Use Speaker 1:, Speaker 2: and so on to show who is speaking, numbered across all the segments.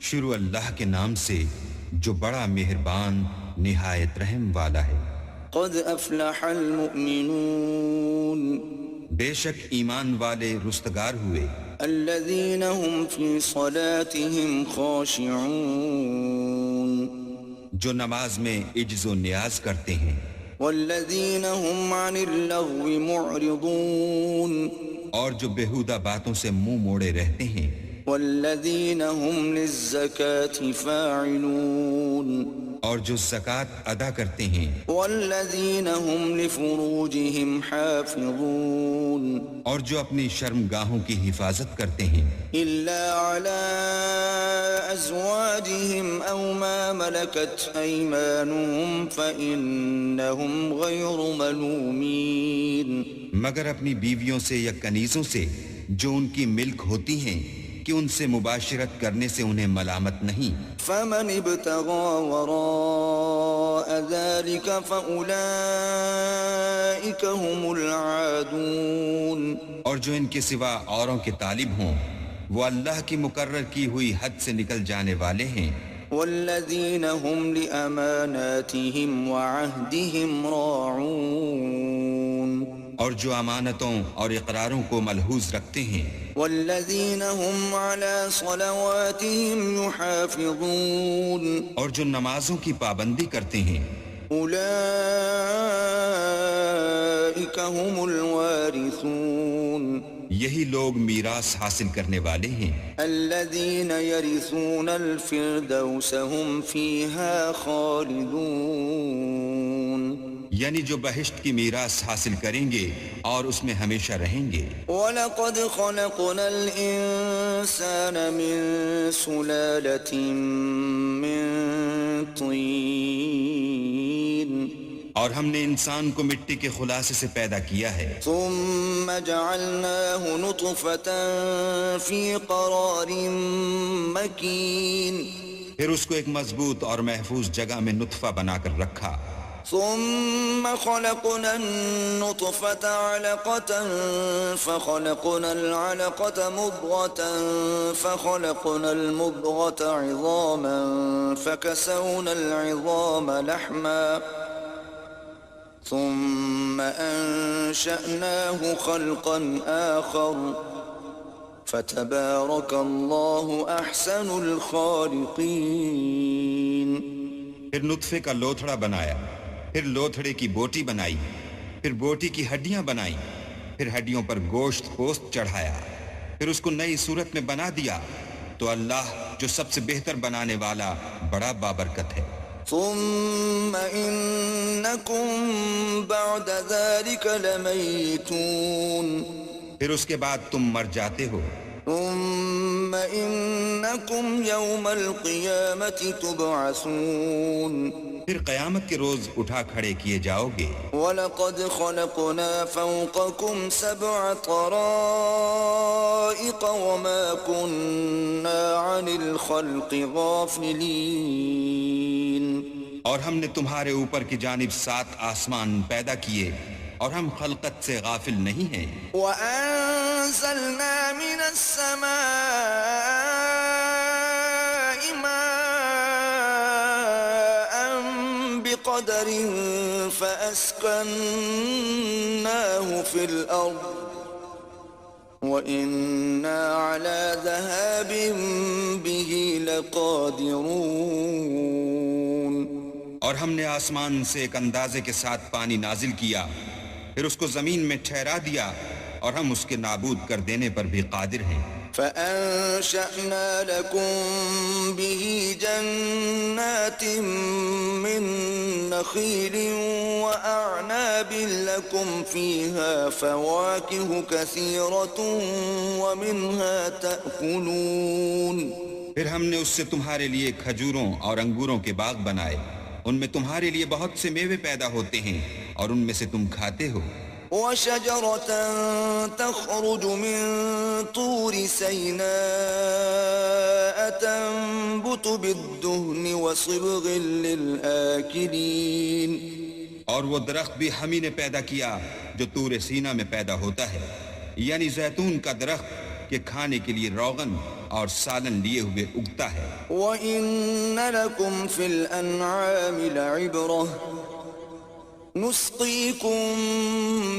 Speaker 1: شروع اللہ کے نام سے جو بڑا مہربان نہایت رحم والا ہے۔
Speaker 2: قد افلح المؤمنون،
Speaker 1: بے شک ایمان والے رستگار ہوئے،
Speaker 2: الذين هم في صلاتهم خاشعون،
Speaker 1: جو نماز میں عجز و نیاز کرتے ہیں،
Speaker 2: والذين هم عن اللغو معرضون،
Speaker 1: اور جو بیہودہ باتوں سے منہ موڑے رہتے ہیں،
Speaker 2: والذين هم للزكاة فاعلون،
Speaker 1: اور جو زکوٰۃ ادا کرتے ہیں،
Speaker 2: والذين هم لفروجهم حافظون،
Speaker 1: اور جو اپنی شرمگاہوں کی حفاظت کرتے ہیں،
Speaker 2: إلا على أزواجهم أو ما ملكت أيمانهم فإنهم غير ملومين،
Speaker 1: مگر اپنی بیویوں سے یا کنیزوں سے جو ان کی ملک ہوتی ہیں کہ ان سے مباشرت کرنے سے انہیں ملامت نہیں۔
Speaker 2: فمن ابتغى وراء ذلك فأولئك هم العادون،
Speaker 1: اور جو ان کے سوا اوروں کے طالب ہوں وہ اللہ کی مقرر کی ہوئی حد سے نکل جانے والے ہیں۔
Speaker 2: والذين هم لأماناتهم وعهدهم راعون،
Speaker 1: اور جو امانتوں اور اقراروں کو ملحوظ رکھتے ہیں،
Speaker 2: والذين هم على صلواتهم يحافظون،
Speaker 1: اور جو نمازوں کی پابندی کرتے ہیں،
Speaker 2: أولئك هم الوارثون،
Speaker 1: یہی لوگ میراث حاصل کرنے والے ہیں،
Speaker 2: الذين يرثون الفردوس هم فيها خالدون،
Speaker 1: یعنی جو بہشت کی میراث حاصل کریں گے اور اس میں ہمیشہ رہیں گے۔
Speaker 2: وَلَقَدْ خَلَقْنَا الْإِنسَانَ مِنْ سُلَالَةٍ مِّن طِينٍ،
Speaker 1: اور ہم نے انسان کو مٹی کے خلاصے سے پیدا کیا ہے،
Speaker 2: ثُمَّ جَعَلْنَاهُ نُطْفَةً فِي قَرَارٍ مَّكِينٍ،
Speaker 1: پھر اس کو ایک مضبوط اور محفوظ جگہ میں نطفہ بنا کر رکھا،
Speaker 2: ثم خلقنا النطفة علقة فخلقنا العلقة مضغة فخلقنا المضغة عظاما فكسونا العظام لحما ثم أنشأناه خلقا آخر فتبارك الله أحسن الخالقين۔
Speaker 1: پھر نطفے کا لوتھڑا بنایا، پھر لوتھڑے کی بوٹی بنائی، پھر بوٹی کی ہڈیاں بنائیں، پھر ہڈیوں پر گوشت پوست چڑھایا، پھر اس کو نئی صورت میں بنا دیا، تو اللہ جو سب سے بہتر بنانے والا بڑا بابرکت ہے۔
Speaker 2: ثم إنكم بعد ذلك لميتون،
Speaker 1: پھر اس کے بعد تم مر جاتے ہو،
Speaker 2: ثم إنكم يوم القيامة تبعثون،
Speaker 1: پھر قیامت کے روز اٹھا کھڑے کیے جاؤ گے۔
Speaker 2: وَلَقَدْ خَلَقْنَا فَوْقَكُمْ سَبْعَ طَرَائِقَ وَمَا كُنَّا عَنِ الْخَلْقِ غَافِلِينَ،
Speaker 1: اور ہم نے تمہارے اوپر کی جانب 7 آسمان پیدا کیے اور ہم خلقت سے غافل نہیں ہیں۔
Speaker 2: وَأَنزَلْنَا مِنَ السَّمَاءِ مَاءً بِقَدَرٍ فَأَسْكَنَّاهُ فِي الْأَرْضِ وَإِنَّا عَلَى ذَهَابٍ بِهِ لَقَادِرُونَ،
Speaker 1: اور ہم نے آسمان سے ایک اندازے کے ساتھ پانی نازل کیا، پھر اس کو زمین میں ٹھہرا دیا، اور ہم اس کے نابود کر دینے پر بھی قادر ہیں۔
Speaker 2: فَأَنشَأْنَا لَكُم بِهِ جَنَّاتٍ مِّن نَّخِيلٍ وَأَعْنَابٍ لَّكُمْ فِيهَا فَوَاكِهُ كَثِيرَةٌ وَمِنْهَا تَأْكُلُونَ،
Speaker 1: پھر ہم نے اس سے تمہارے لیے کھجوروں اور انگوروں کے باغ بنائے، ان میں تمہارے لیے بہت سے میوے پیدا ہوتے ہیں اور ان میں سے تم کھاتے ہو۔
Speaker 2: وَشَجَرَةً تَخْرُجُ مِن طُورِ سَيْنَاءَ تَنبُتُ بِالدُّهْنِ وَصِبْغٍ لِّلْآكِلِينَ،
Speaker 1: اور وہ درخت بھی ہم ہی نے پیدا کیا جو طور سینا میں پیدا ہوتا ہے، یعنی زیتون کا درخت کہ کھانے کے لیے روغن اور سالن لیے ہوئے اگتا ہے۔
Speaker 2: وَإِنَّ لَكُمْ فِي الْأَنْعَامِ لَعِبْرَةً نُسْقِيكُم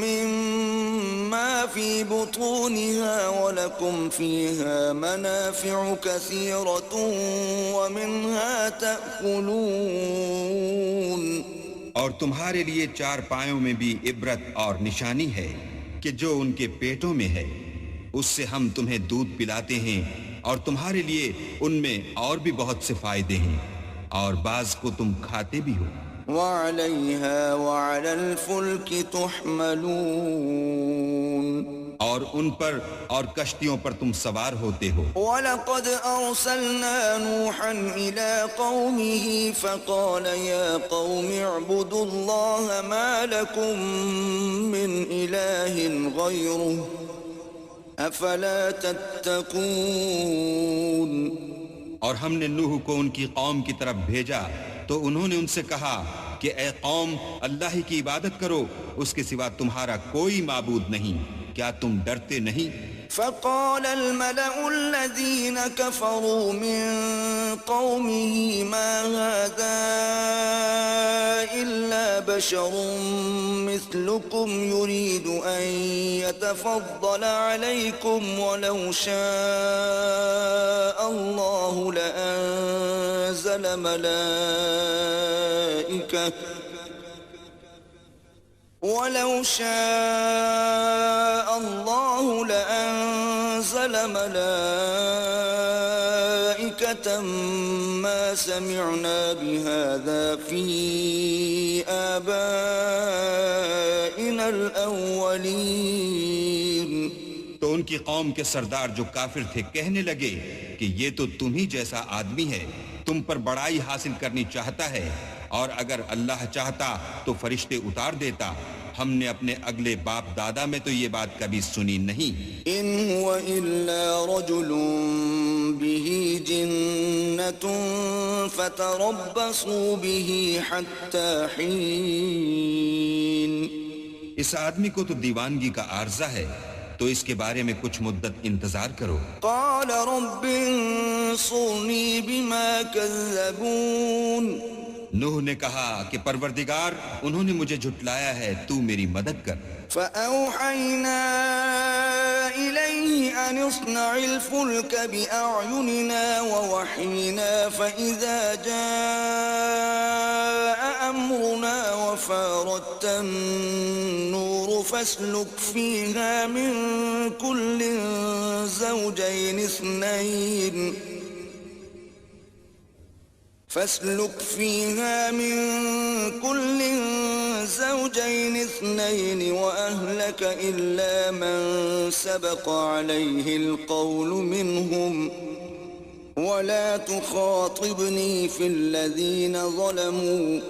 Speaker 2: مِّمَّا فِي بُطُونِهَا وَلَكُمْ فِيهَا مَنَافِعُ كَثِيرَةٌ وَمِنْهَا تَأْكُلُونَ۔
Speaker 1: اور تمہارے لیے چار پایوں میں بھی عبرت اور نشانی ہے کہ جو ان کے پیٹوں میں ہے، اس سے ہم تمہیں دودھ پلاتے ہیں، اور تمہارے لیے ان میں اور بھی بہت سے فائدے ہیں، اور بعض کو تم کھاتے بھی ہو۔
Speaker 2: وَعَلَيْهَا وَعَلَى الْفُلْكِ تُحْمَلُونَ۔
Speaker 1: اور ان پر اور کشتیوں پر تم سوار ہوتے ہو۔
Speaker 2: وَلَقَدْ أَرْسَلْنَا نُوحًا إِلَىٰ قَوْمِهِ فَقَالَ يَا قَوْمِ اعْبُدُوا اللَّهَ مَا لَكُم مِّنْ إِلَٰهٍ غَيْرُهُ أَفَلَا تَتَّقُونَ۔
Speaker 1: اور ہم نے نوح کو ان کی قوم کی طرف بھیجا تو انہوں نے ان سے کہا کہ اے قوم، اللہ ہی کی عبادت کرو، اس کے سوا تمہارا کوئی معبود نہیں، کیا تم ڈرتے نہیں؟
Speaker 2: فقال الملأ الذين كفروا من قومه ما هذا إلا بشر مثلكم يريد أن يتفضل عليكم ولو شاء الله لأنزل ملائكة ولو شاء الله لأنزل ملائكة ما سمعنا بهذا في آبائنا الأولين۔
Speaker 1: تو ان کی قوم کے سردار جو کافر تھے کہنے لگے کہ یہ تو تم ہی جیسا آدمی ہے، تم پر بڑائی حاصل کرنی چاہتا ہے، اور اگر اللہ چاہتا تو فرشتے اتار دیتا، ہم نے اپنے اگلے باپ دادا میں تو یہ بات کبھی سنی نہیں۔
Speaker 2: ان هو الا رجل به جنة فتربصوا به حتى حين۔
Speaker 1: اس آدمی کو تو دیوانگی کا عارضہ ہے، تو اس کے بارے میں کچھ مدت انتظار کرو۔
Speaker 2: قال رب انصرني بما كذبون۔
Speaker 1: نوح نے کہا کہ پروردگار، انہوں نے مجھے جھٹلایا ہے، تو میری مدد کر۔
Speaker 2: فأوحينا إليه أن اصنع الفلك بأعيننا ووحينا فإذا جاء أمرنا وفارت النور فاسلك فيها من كل زوجين اثنين وأهلك إلا من سبق عليه القول منهم ولا تخاطبني في الذين ظلموا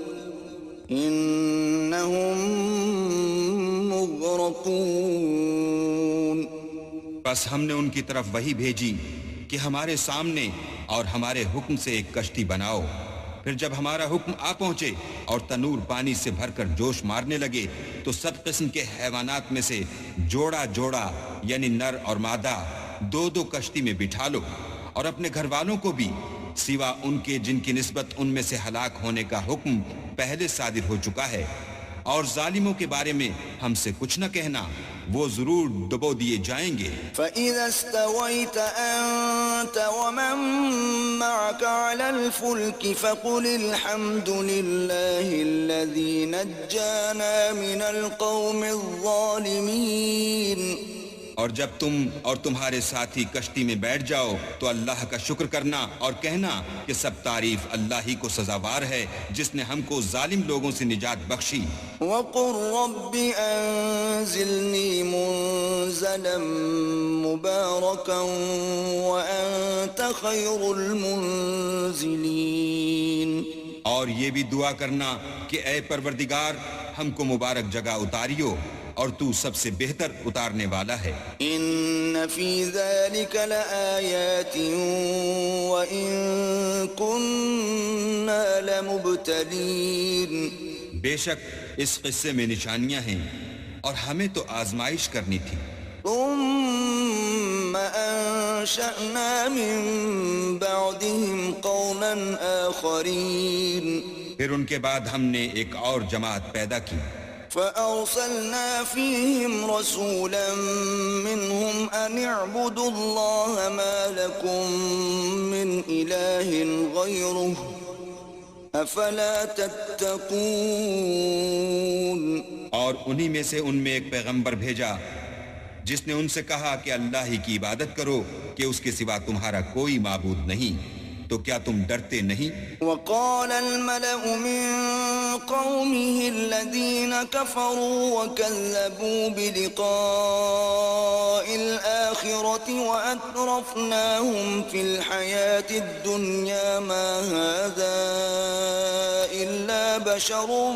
Speaker 2: إنهم مغرقون۔
Speaker 1: بس ہم نے ان کی طرف وحی بھیجی کہ ہمارے سامنے اور ہمارے حکم سے ایک کشتی بناؤ، پھر جب ہمارا حکم آ پہنچے اور تنور پانی سے بھر کر جوش مارنے لگے تو سب قسم کے حیوانات میں سے جوڑا جوڑا یعنی نر اور مادہ دو دو کشتی میں بٹھا لو، اور اپنے گھر والوں کو بھی سوا ان کے جن کی نسبت ان میں سے ہلاک ہونے کا حکم پہلے صادر ہو چکا ہے، اور ظالموں کے بارے میں ہم سے کچھ نہ کہنا، وہ ضرور ڈبو دیے جائیں گے۔
Speaker 2: فَإِذَا اسْتَوَيْتَ أَنْتَ وَمَن مَّعَكَ عَلَى الْفُلْكِ فَقُلِ الْحَمْدُ لِلَّهِ الَّذِي نَجَّانَا مِنَ الْقَوْمِ الظَّالِمِينَ۔
Speaker 1: اور جب تم اور تمہارے ساتھی کشتی میں بیٹھ جاؤ تو اللہ کا شکر کرنا اور کہنا کہ سب تعریف اللہ ہی کو سزاوار ہے جس نے ہم کو ظالم لوگوں سے نجات بخشی۔
Speaker 2: وَقُلْ رَبِّ أَنزِلْنِي مُنزَلًا مُبَارَكًا وَأَنْتَ خَيْرُ الْمُنزِلِينَ۔
Speaker 1: اور یہ بھی دعا کرنا کہ اے پروردگار، ہم کو مبارک جگہ اتاریو اور تو سب سے بہتر اتارنے والا ہے۔
Speaker 2: ان فی ذلک لآیات وإن كنا لمبتلین۔
Speaker 1: بے شک اس قصے میں نشانیاں ہیں اور ہمیں تو آزمائش کرنی تھی۔
Speaker 2: ثم ثم أنشأنا من بعدهم قوما آخرين
Speaker 1: پھر ان کے بعد ہم نے ایک اور جماعت پیدا کی
Speaker 2: فأرسلنا فيهم رسولا منهم أن اعبدوا الله ما لكم من إله غيره أفلا تتقون
Speaker 1: اور انہی میں سے ان میں ایک پیغمبر بھیجا جس نے ان سے کہا کہ اللہ ہی کی عبادت کرو کہ اس کے سوا تمہارا کوئی معبود نہیں تو کیا تم ڈرتے نہیں؟
Speaker 2: وقال الملأ من قومه الذين كفروا وكذبوا بلقاء الآخرة وأترفناهم في الحياة الدنيا ما هذا إلا بشر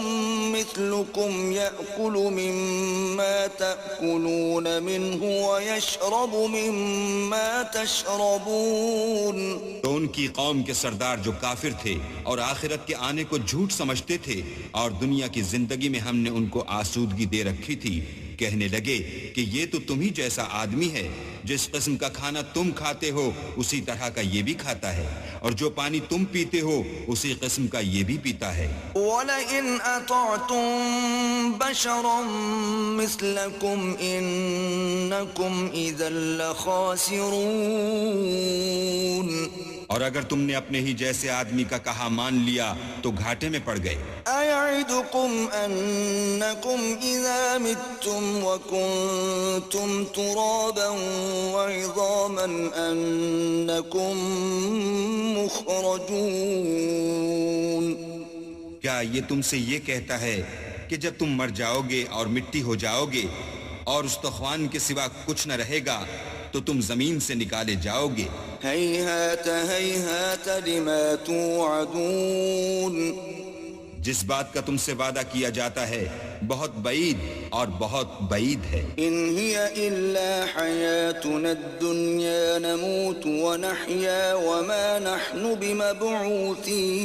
Speaker 2: مثلكم يأكل مما تأكلون منه ويشرب مما تشربون.
Speaker 1: تو ان کی قوم کے سردار جو کافر تھے اور آخرت کے آنے کو جھوٹ سمجھتے تھے اور دنیا کی زندگی میں ہم نے ان کو آسودگی دے رکھی تھی، کہنے لگے کہ یہ تو تم ہی جیسا آدمی ہے، جس قسم کا کھانا تم کھاتے ہو اسی طرح کا یہ بھی کھاتا ہے، اور جو پانی تم پیتے ہو اسی قسم کا یہ بھی پیتا ہے.
Speaker 2: وَلَئِنْ أَطَعْتُمْ بَشَرًا مِثْلَكُمْ إِنَّكُمْ إِذًا لَخَاسِرُونَ.
Speaker 1: اور اگر تم نے اپنے ہی جیسے آدمی کا کہا مان لیا تو گھاٹے میں پڑ گئے.
Speaker 2: أَيَعِدُكُمْ أَنَّكُمْ إِذَا مِتُّمْ وَكُنْتُمْ تُرَابًا وَعِظَامًا أَنَّكُمْ مُخْرَجُونَ.
Speaker 1: کیا یہ تم سے یہ کہتا ہے کہ جب تم مر جاؤ گے اور مٹی ہو جاؤ گے اور استخوان کے سوا کچھ نہ رہے گا تو تم زمین سے نکالے جاؤ گے؟
Speaker 2: هَيْهَاتَ هَيْهَاتَ لِمَا تُوعَدُونَ.
Speaker 1: جس بات کا تم سے وعدہ کیا جاتا ہے بہت بعید اور بہت بعید ہے.
Speaker 2: إِنْ هِيَ إِلَّا حَيَاتُنَا الدُّنْيَا نَمُوتُ وَنَحْيَا وَمَا نَحْنُ بِمَبْعُوثِينَ.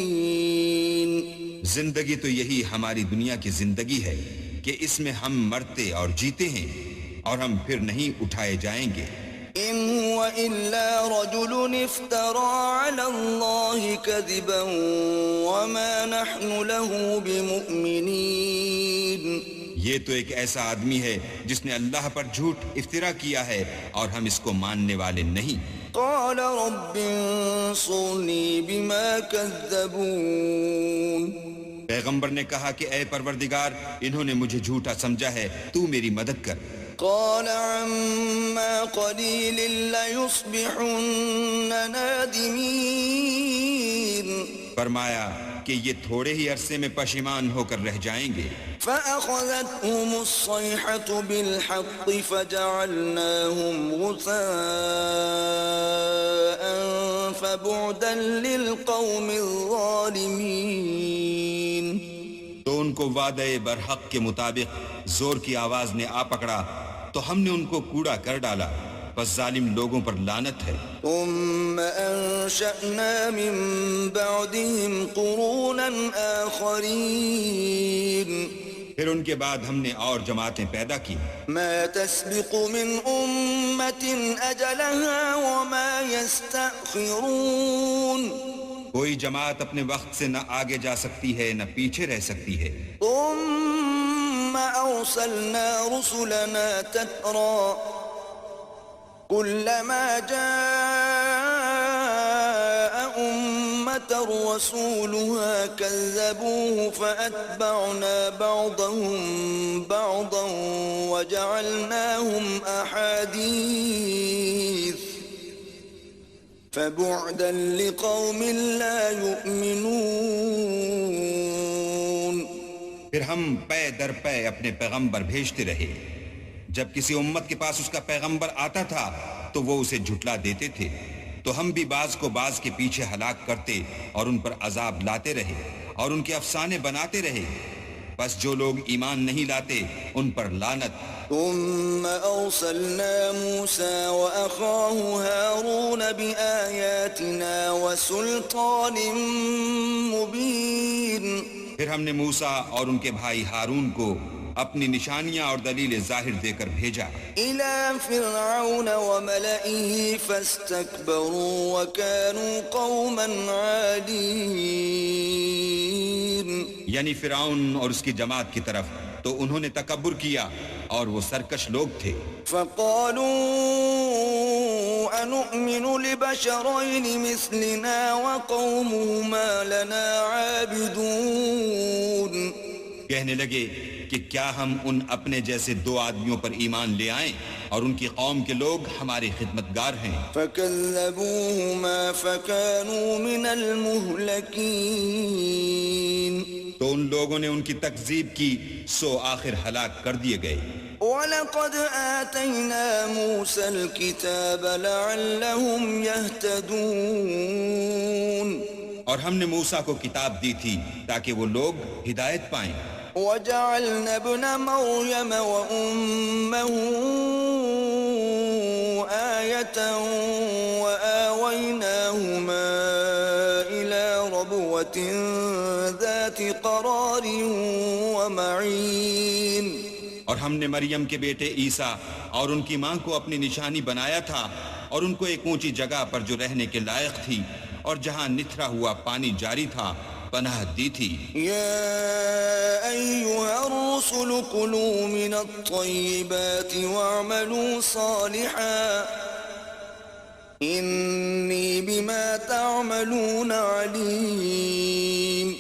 Speaker 1: زندگی تو یہی ہماری دنیا کی زندگی ہے کہ اس میں ہم مرتے اور جیتے ہیں اور ہم پھر نہیں اٹھائے جائیں گے.
Speaker 2: إِنْ هُوَ إِلَّا رَجُلٌ افْتَرَى عَلَى اللَّهِ كَذِبًا وَمَا نَحْنُ لَهُ بِمُؤْمِنِينَ.
Speaker 1: یہ تو ایک ایسا آدمی ہے جس نے اللہ پر جھوٹ افترا کیا ہے اور ہم اس کو ماننے والے نہیں.
Speaker 2: قَالَ رَبِّ انصُرْنِي بِمَا كَذَّبُونَ.
Speaker 1: پیغمبر نے کہا کہ اے پروردگار انہوں نے مجھے جھوٹا سمجھا ہے، تو میری مدد کر.
Speaker 2: قال عما قليل ليصبحن نادمين.
Speaker 1: فرمایا کہ یہ تھوڑے ہی عرصے میں پشیمان ہو کر رہ جائیں گے.
Speaker 2: فأخذتهم الصيحة بالحق فجعلناهم غثاء فبعدا للقوم الظالمين.
Speaker 1: تو ان کو وعدے برحق کے مطابق زور کی آواز نے آ پکڑا تو ہم نے ان کو کوڑا کر ڈالا، بس ظالم لوگوں پر لعنت ہے.
Speaker 2: ثم أنشأنا من بعدهم قرونا آخرين.
Speaker 1: پھر ان کے بعد ہم نے اور جماعتیں پیدا کی.
Speaker 2: ما تسبق من أمة أجلها وما يستأخرون.
Speaker 1: کوئی جماعت اپنے وقت سے نہ آگے جا سکتی ہے نہ پیچھے رہ سکتی ہے.
Speaker 2: ثم أرسلنا رسلنا تترى كلما جاء أمة رسولها كذبوه فأتبعنا بعضهم بعضا وجعلناهم أحاديث فبعدا لقوم لا يؤمنون.
Speaker 1: پھر ہم پے در پے اپنے پیغمبر بھیجتے رہے. جب کسی امت کے پاس اس کا پیغمبر آتا تھا تو وہ اسے جھٹلا دیتے تھے، تو ہم بھی بعض کو بعض کے پیچھے ہلاک کرتے اور ان پر عذاب لاتے رہے اور ان کے افسانے بناتے رہے. بس جو لوگ ایمان نہیں لاتے ان پر لعنت.
Speaker 2: ثم أرسلنا موسى وأخاه هارون بآياتنا وسلطان مبين.
Speaker 1: پھر ہم نے موسیٰ اور ان کے بھائی ہارون کو اپنی نشانیاں اور دلیل ظاہر دے کر بھیجا
Speaker 2: إلى فرعون وملئه فاستكبروا وكانوا قوما عالين
Speaker 1: یعنی فرعون اور اس کی جماعت کی طرف، تو انہوں نے تکبر کیا اور وہ سرکش لوگ تھے۔
Speaker 2: فقالوا أنؤمن لبشرين مثلنا وقومهما لنا عابدون
Speaker 1: کہنے لگے کہ کیا ہم ان اپنے جیسے دو آدمیوں پر ایمان لے آئیں اور ان کی قوم کے لوگ ہمارے خدمتگار ہیں۔
Speaker 2: فكذبوهما فكانوا من المهلكين
Speaker 1: تو ان لوگوں نے ان کی تکذیب کی، سو آخر ہلاک کر دیے گئے۔
Speaker 2: وَلَقَدْ آتَيْنَا مُوسَى الْكِتَابَ لَعَلَّهُمْ يَهْتَدُونَ
Speaker 1: اور ہم نے موسیٰ کو کتاب دی تھی تاکہ وہ لوگ ہدایت پائیں۔
Speaker 2: وَجَعَلْنَا ابْنَ مَرْيَمَ وَأُمَّهُ آيَةً وَآوَيْنَاهُمَا إِلَى رَبْوَةٍ ذَاتِ قَرَارٍ وَمَعِينٍ
Speaker 1: اور ہم نے مریم کے بیٹے عیسیٰ اور ان کی ماں کو اپنی نشانی بنایا تھا اور ان کو ایک اونچی جگہ پر جو رہنے کے لائق تھی اور جہاں نتھرا ہوا پانی جاری تھا پناہ دی تھی۔
Speaker 2: یا ایھا الرسل کلوا من الطیبات واعملوا صالحا انی بما تعملون علیم۔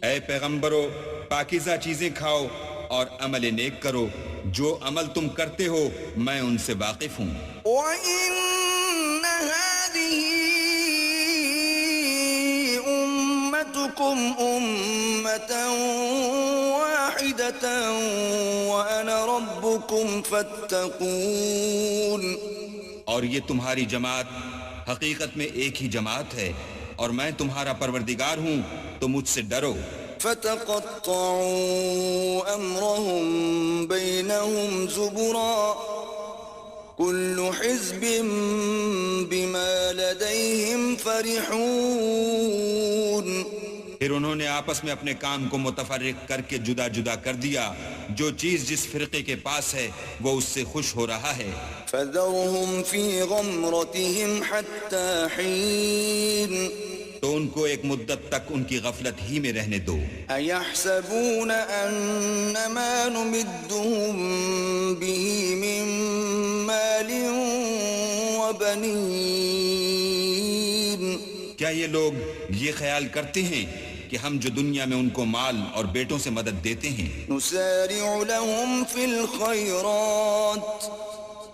Speaker 1: اے پیغمبرو، پاکیزہ چیزیں کھاؤ اور عمل نیک کرو، جو عمل تم کرتے ہو میں ان سے واقف ہوں۔
Speaker 2: وَإِنَّ هَذِهِ أُمَّتُكُمْ أُمَّةً وَاحِدَةً وَأَنَا رَبُّكُمْ فَاتَّقُونِ۔
Speaker 1: اور یہ تمہاری جماعت حقیقت میں ایک ہی جماعت ہے اور میں تمہارا پروردگار ہوں، تو مجھ سے ڈرو۔
Speaker 2: فَتَقَطَّعُوا أَمْرَهُمْ بَيْنَهُمْ زُبُرًا كُلُّ حِزْبٍ بِمَا لَدَيْهِمْ فَرِحُونَ۔
Speaker 1: پھر انہوں نے آپس میں اپنے کام کو متفرق کر کے جدا جدا کر دیا، جو چیز جس فرقے کے پاس ہے وہ اس سے خوش ہو رہا ہے۔
Speaker 2: فَذَرْهُمْ فِي غَمْرَتِهِمْ حَتَّى حِينٍ،
Speaker 1: تو ان کو ایک مدت تک ان کی غفلت ہی میں رہنے دو۔
Speaker 2: أَيَحْسَبُونَ أَنَّمَا نُمِدُّهُم بِهِ مِن مَّالٍ وَبَنِينَ،
Speaker 1: کیا یہ لوگ یہ خیال کرتے ہیں کہ ہم جو دنیا میں ان کو مال اور بیٹوں سے مدد دیتے ہیں،
Speaker 2: نُسَارِعُ لَهُمْ فِي الْخَيْرَاتِ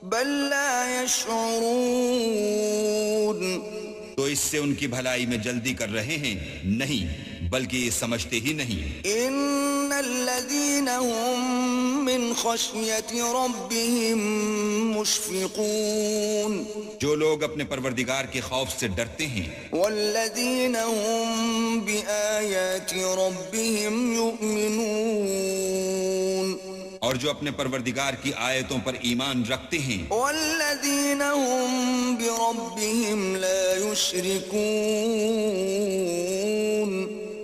Speaker 2: بَل لَّا يَشْعُرُونَ،
Speaker 1: تو اس سے ان کی بھلائی میں جلدی کر رہے ہیں؟ نہیں، بلکہ یہ سمجھتے ہی نہیں۔
Speaker 2: إِنَّ الَّذِينَ هُم مِّنْ خَشْيَةِ رَبِّهِم مُشْفِقُونَ،
Speaker 1: جو لوگ اپنے پروردگار کے خوف سے ڈرتے ہیں،
Speaker 2: وَالَّذِينَ هُم بِآيَاتِ رَبِّهِمْ يُؤْمِنُونَ،
Speaker 1: اور جو اپنے پروردگار کی آیتوں پر ایمان رکھتے ہیں،
Speaker 2: وَالَّذِينَ هُم بِرَبِّهِمْ لَا يُشْرِكُونَ،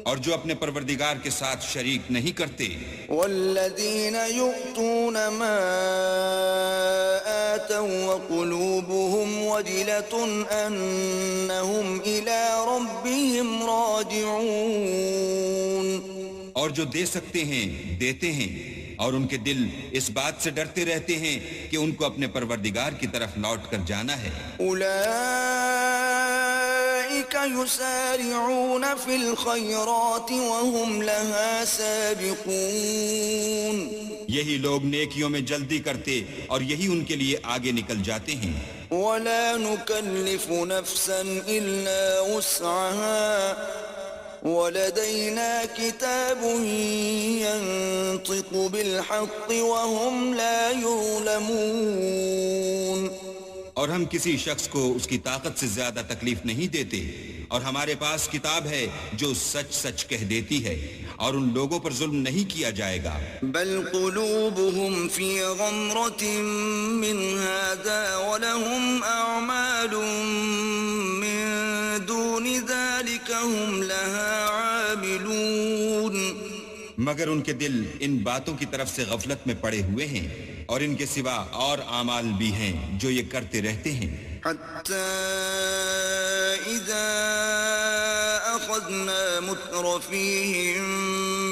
Speaker 1: اور جو اپنے پروردگار کے ساتھ شریک نہیں کرتے،
Speaker 2: وَالَّذِينَ يُؤْتُونَ مَا آتَوا وَقُلُوبُهُمْ وَجِلَةٌ أَنَّهُمْ إِلَى رَبِّهِمْ رَاجِعُونَ،
Speaker 1: اور جو دے سکتے ہیں دیتے ہیں، اور ان کے دل اس بات سے ڈرتے رہتے ہیں کہ ان کو اپنے پروردگار کی طرف لوٹ کر جانا ہے۔
Speaker 2: أُولَئِكَ يُسَارِعُونَ فِي الْخَيْرَاتِ وَهُمْ لَهَا سَابِقُونَ،
Speaker 1: یہی لوگ نیکیوں میں جلدی کرتے اور یہی ان کے لیے آگے نکل جاتے ہیں۔
Speaker 2: وَلَا نُكَلِّفُ نَفْسًا إِلَّا وُسْعَهَا وَلَدَيْنَا كِتَابٌ يَنطِقُ بِالْحَقِّ وَهُمْ لَا يُظْلَمُونَ،
Speaker 1: اور ہم کسی شخص کو اس کی طاقت سے زیادہ تکلیف نہیں دیتے، اور ہمارے پاس کتاب ہے جو سچ سچ کہہ دیتی ہے، اور ان لوگوں پر ظلم نہیں کیا جائے گا۔
Speaker 2: بل قلوبهم في غمرة من هذا ولهم أعمال من دون ذلك هم لها عاملون،
Speaker 1: مگر ان کے دل ان باتوں کی طرف سے غفلت میں پڑے ہوئے ہیں اور ان کے سوا اور اعمال بھی ہیں جو یہ کرتے رہتے ہیں.
Speaker 2: حتى إذا أخذنا مترفيهم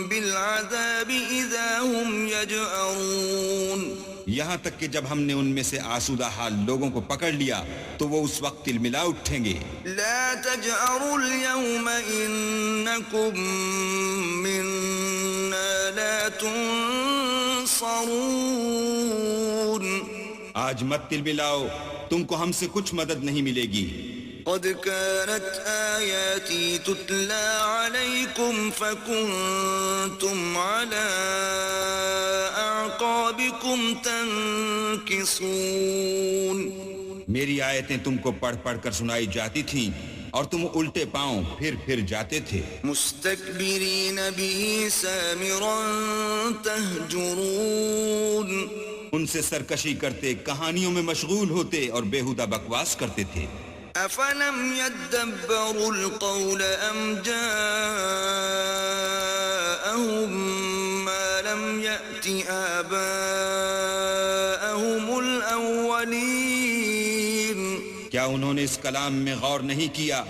Speaker 2: بالعذاب إذا هم يجأرون.
Speaker 1: یہاں تک کہ جب ہم نے ان میں سے آسودہ حال لوگوں کو پکڑ لیا تو وہ اس وقت تلملا اٹھیں گے.
Speaker 2: لا تجأروا اليوم إنكم منا لا تنصرون.
Speaker 1: آج مت تلملاؤ، تم کو ہم سے کچھ مدد نہیں ملے گی.
Speaker 2: قد كانت آياتي تتلى عليكم فكنتم على أعقابكم تنكصون.
Speaker 1: میری آیتیں تم کو پڑھ پڑھ کر سنائی جاتی تھیں اور تم الٹے پاؤں پھر جاتے تھے.
Speaker 2: مستكبرين به سامرا تهجرون.
Speaker 1: ان سے سرکشی کرتے، کہانیوں میں مشغول ہوتے اور بیہودہ بکواس کرتے تھے.
Speaker 2: افلم يدبروا القول ام جاءهم ما لم يأت آباءهم الاولين.
Speaker 1: کیا انہوں نے اس کلام میں غور نہیں کیا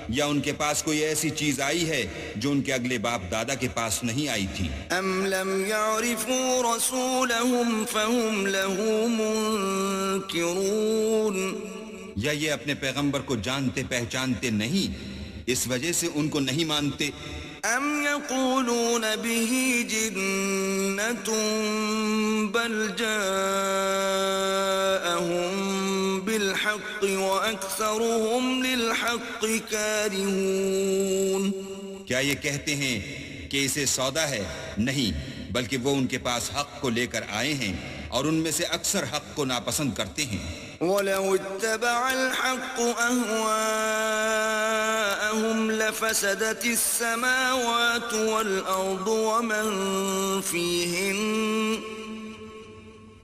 Speaker 1: یا ان کے پاس کوئی ایسی چیز آئی ہے جو ان کے اگلے باپ دادا کے پاس نہیں آئی تھی؟
Speaker 2: ام لم يعرفوا رسولهم فهم له منكرون.
Speaker 1: یا یہ اپنے پیغمبر کو جانتے پہچانتے نہیں، اس وجہ سے ان کو نہیں مانتے؟
Speaker 2: ام يقولون به جنة بل جاءهم بالحق وأكثرهم للحق كارهون.
Speaker 1: کیا یہ کہتے ہیں کہ اسے سودا ہے؟ نہیں، بلکہ وہ ان کے پاس حق کو لے کر آئے ہیں اور ان میں سے اکثر حق کو ناپسند کرتے ہیں.
Speaker 2: وَلَوِ اتَّبَعَ الْحَقُّ أَهْوَاءَهُمْ لَفَسَدَتِ السَّمَاوَاتُ وَالْأَرْضُ وَمَنْ فِيهِنَّ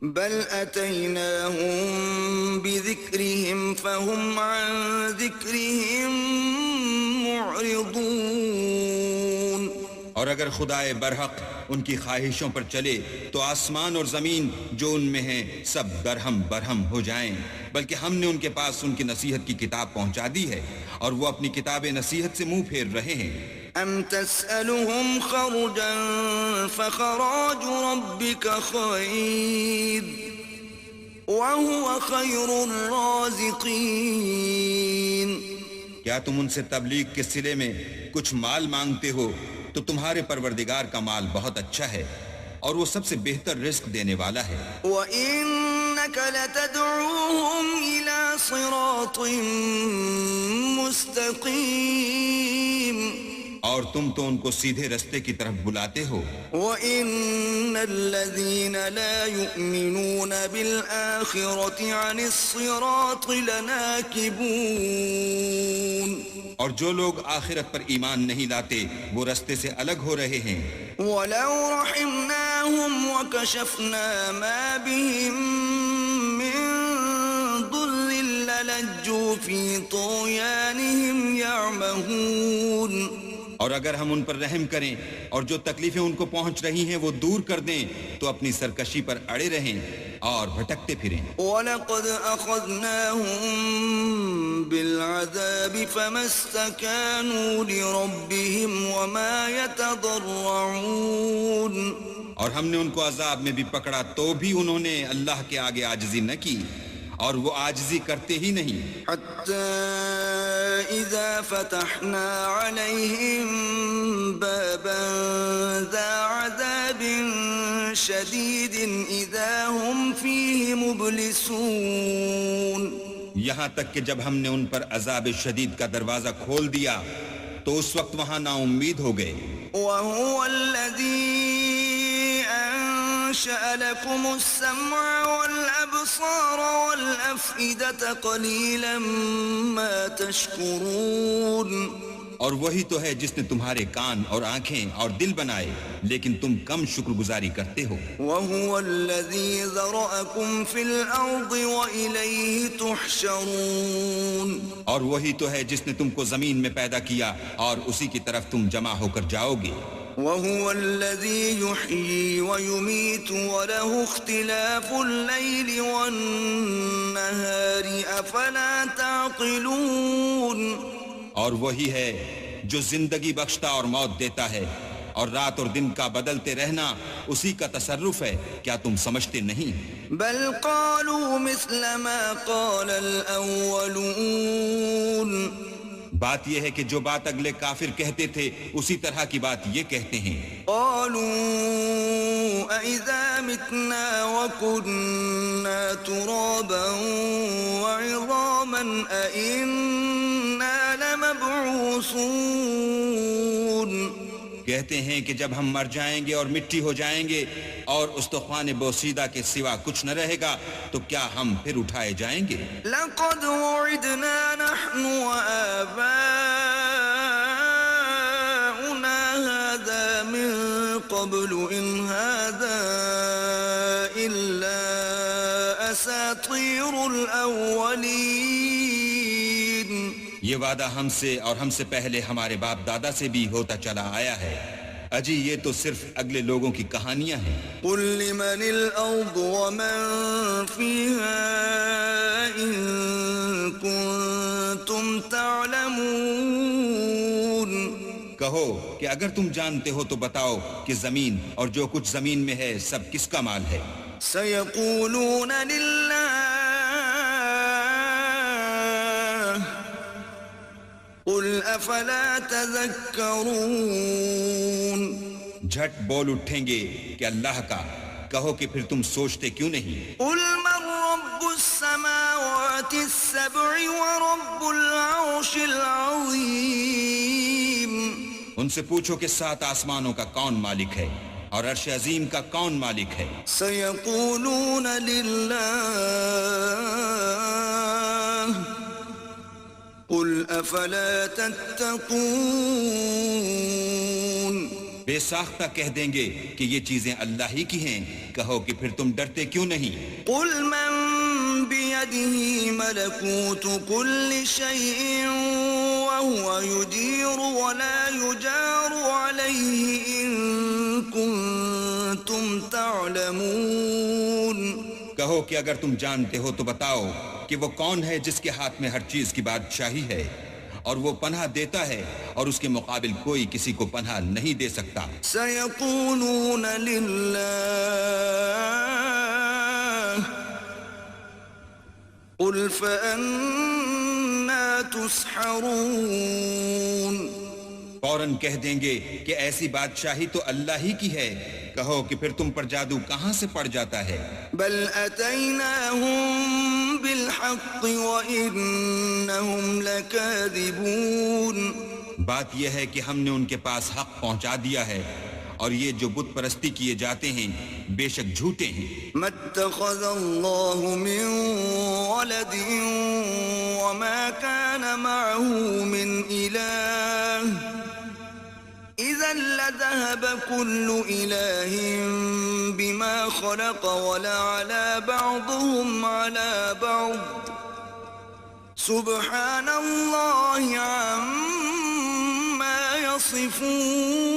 Speaker 2: بَلْ أَتَيْنَاهُمْ بِذِكْرِهِمْ فَهُمْ عَنْ ذِكْرِهِمْ مُعْرِضُونَ.
Speaker 1: اور اگر خدائے برحق ان کی خواہشوں پر چلے تو آسمان اور زمین جو ان میں ہیں سب درہم برہم ہو جائیں، بلکہ ہم نے ان کے پاس ان کی نصیحت کی کتاب پہنچا دی ہے اور وہ اپنی کتاب نصیحت سے منہ پھیر رہے ہیں.
Speaker 2: ام تسألهم خرجا فخراج ربك خير وهو خير الرازقين.
Speaker 1: کیا تم ان سے تبلیغ کے صلے میں کچھ مال مانگتے ہو تو تمہارے پروردگار کا مال بہت اچھا ہے اور وہ سب سے بہتر رزق دینے والا ہے.
Speaker 2: وَإِنَّكَ لَتَدْعُوهُمْ إِلَى صِرَاطٍ مُسْتَقِيمٍ.
Speaker 1: اور تم تو ان کو سیدھے رستے کی طرف بلاتے ہو.
Speaker 2: وَإِنَّ الَّذِينَ لَا يُؤْمِنُونَ بِالْآخِرَةِ عَنِ الصِّرَاطِ لَنَاكِبُونَ.
Speaker 1: اور جو لوگ آخرت پر ایمان نہیں لاتے وہ رستے سے الگ ہو رہے ہیں.
Speaker 2: وَلَوْ رَحِمْنَاهُمْ وَكَشَفْنَا مَا بِهِمْ مِنْ ضُرٍّ لَلَجُّوا فِي طُغْيَانِهِمْ يَعْمَهُونَ.
Speaker 1: اور اگر ہم ان پر رحم کریں اور جو تکلیفیں ان کو پہنچ رہی ہیں وہ دور کر دیں تو اپنی سرکشی پر اڑے رہیں اور بھٹکتے پھریں.
Speaker 2: وَلَقَدْ أَخَذْنَاهُمْ بِالْعَذَابِ فَمَا اسْتَكَانُوا لِرَبِّهِمْ وَمَا يَتَضَرَّعُونَ.
Speaker 1: اور ہم نے ان کو عذاب میں بھی پکڑا تو بھی انہوں نے اللہ کے آگے عاجزی نہ کی اور وہ عاجزی کرتے ہی نہیں.
Speaker 2: حتى إذا فتحنا عليهم بابا ذا عذاب شديد إذا هم فيه مبلسون.
Speaker 1: یہاں تک کہ جب ہم نے ان پر عذاب شدید کا دروازہ کھول دیا تو اس وقت وہاں نا امید ہو گئے.
Speaker 2: وهو الذي أنشأ لكم السمع والأبصار والأفئدة قليلا ما تشكرون.
Speaker 1: اور وہی تو ہے جس نے تمہارے کان اور آنکھیں اور دل بنائے لیکن تم کم شکر گزاری کرتے ہو.
Speaker 2: وهو الذي ذرأكم في الأرض وإليه تحشرون.
Speaker 1: اور وہی تو ہے جس نے تم کو زمین میں پیدا کیا اور اسی کی طرف تم جمع ہو کر جاؤ گے.
Speaker 2: وهو الذي يحيي ويميت وله اختلاف الليل والنهار أفلا تعقلون
Speaker 1: اور وہی ہے جو زندگی بخشتا اور موت دیتا ہے اور رات اور دن کا بدلتے رہنا اسی کا تصرف ہے، کیا تم سمجھتے نہیں؟
Speaker 2: بل قالوا مثل ما قال الأولون
Speaker 1: بات یہ ہے کہ جو بات اگلے کافر کہتے تھے اسی طرح کی بات یہ کہتے ہیں۔
Speaker 2: قالوا أَإِذَا مِتْنَا وَكُنَّا تُرَابًا وَعِظَامًا أَإِنَّا لَمَبْعُوثُونَ
Speaker 1: کہتے ہیں کہ جب ہم مر جائیں گے اور مٹی ہو جائیں گے اور استخوان بوسیدہ کے سوا کچھ نہ رہے گا تو کیا ہم پھر اٹھائے جائیں گے؟
Speaker 2: لَقَدْ وُعِدْنَا نَحْنُ وَآبَاؤُنَا هَذَا مِن قَبْلُ إِنْ هَذَا إِلَّا أَسَاطِيرُ الْأَوَّلِينَ
Speaker 1: یہ وعدہ ہم سے اور ہم سے پہلے ہمارے باپ دادا سے بھی ہوتا چلا آیا ہے، اجی یہ تو صرف اگلے لوگوں کی کہانیاں ہیں۔
Speaker 2: قُل لِّمَنِ الْأَرْضُ وَمَن فِيهَا إِن كُنتُمْ تَعْلَمُونَ
Speaker 1: کہو کہ اگر تم جانتے ہو تو بتاؤ کہ زمین اور جو کچھ زمین میں ہے سب کس کا مال ہے؟
Speaker 2: سَيَقُولُونَ لِلَّهِ قُلْ أَفَلَا تَذَكَّرُونَ
Speaker 1: جھٹ بول اٹھیں گے کہ اللہ کا، کہو کہ پھر تم سوچتے کیوں نہیں؟
Speaker 2: قُلْ مَن رَّبُّ السَّمَاوَاتِ السَّبْعِ وَرَبُّ الْعَرْشِ الْعَظِيمِ
Speaker 1: ان سے پوچھو کہ 7 آسمانوں کا کون مالک ہے اور عرش عظیم کا کون مالک ہے؟
Speaker 2: سَيَقُولُونَ لِلَّهِ قُلْ أَفَلَا تَتَّقُونَ
Speaker 1: بے ساختہ کہہ دیں گے کہ یہ چیزیں اللہ ہی کی ہیں، کہو کہ پھر تم ڈرتے کیوں نہیں؟
Speaker 2: قُلْ مَن بِيَدِهِ مَلَكُوتُ كُلِّ شَيْءٍ وَهُوَ يُجِيرُ وَلَا يُجَارُ عَلَيْهِ إِن كُنتُمْ تَعْلَمُونَ
Speaker 1: کہو کہ اگر تم جانتے ہو تو بتاؤ کہ وہ کون ہے جس کے ہاتھ میں ہر چیز کی بادشاہی ہے اور وہ پناہ دیتا ہے اور اس کے مقابل کوئی کسی کو پناہ نہیں دے سکتا۔
Speaker 2: سَيَقُولُونَ لِلَّهِ قُلْ فَأَنَّىٰ تُسْحَرُونَ
Speaker 1: فوراً کہہ دیں گے کہ ایسی بادشاہی تو اللہ ہی کی ہے، کہو کہ پھر تم پر جادو کہاں سے پڑ جاتا ہے؟
Speaker 2: بل أتيناهم بالحق وإنهم لكاذبون
Speaker 1: بات یہ ہے کہ ہم نے ان کے پاس حق پہنچا دیا ہے اور یہ جو بت پرستی کیے جاتے ہیں بے شک جھوٹے ہیں۔
Speaker 2: ما اتخذ الله من ولد وما كان معه من إله إذا لذهب كل إله بما خلق ولعلى بعضهم على بعض سبحان الله عما يصفون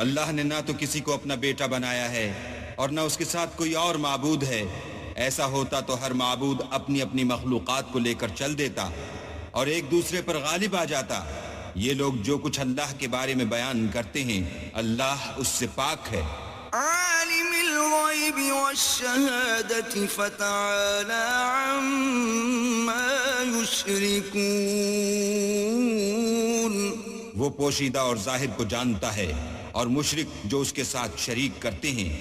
Speaker 1: اللہ نے نہ تو کسی کو اپنا بیٹا بنایا ہے اور نہ اس کے ساتھ کوئی اور معبود ہے، ایسا ہوتا تو ہر معبود اپنی اپنی مخلوقات کو لے کر چل دیتا اور ایک دوسرے پر غالب آ جاتا۔ یہ لوگ جو کچھ اللہ کے بارے میں بیان کرتے ہیں اللہ اس سے پاک ہے۔
Speaker 2: عالم الغیب والشہادة فتعالى عما يشركون
Speaker 1: وہ پوشیدہ اور ظاہر کو جانتا ہے اور مشرک جو اس کے ساتھ شریک کرتے ہیں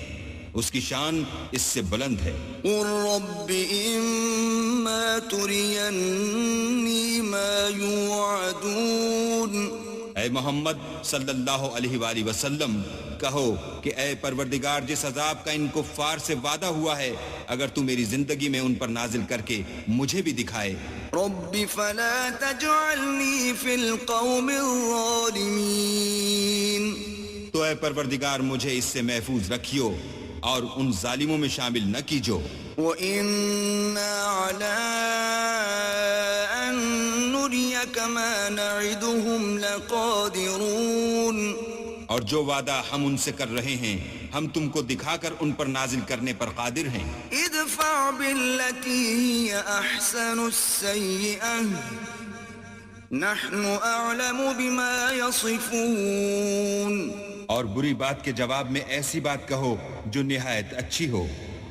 Speaker 1: اس کی شان اس سے بلند ہے۔
Speaker 2: قل رب اما ترینی ما یوعدون
Speaker 1: اے محمد صلی اللہ علیہ وآلہ وسلم کہو کہ اے پروردگار جس عذاب کا ان کفار سے وعدہ ہوا ہے اگر تو میری زندگی میں ان پر نازل کر کے مجھے بھی دکھائے۔
Speaker 2: رب فلا تجعلنی فی القوم الظالمین
Speaker 1: تو اے پروردگار مجھے اس سے محفوظ رکھیو اور ان ظالموں میں شامل نہ کیجو۔
Speaker 2: وَإِنَّا عَلَىٰ أَن نُّرِيَكَ مَا نَعِدُهُمْ لَقَادِرُونَ
Speaker 1: اور جو وعدہ ہم ان سے کر رہے ہیں ہم تم کو دکھا کر ان پر نازل کرنے پر قادر ہیں.
Speaker 2: ادفع بالتي هي أحسن السيئة نحن أعلم بما يصفون.
Speaker 1: اور بری بات کے جواب میں ایسی بات کہو جو نہایت اچھی ہو،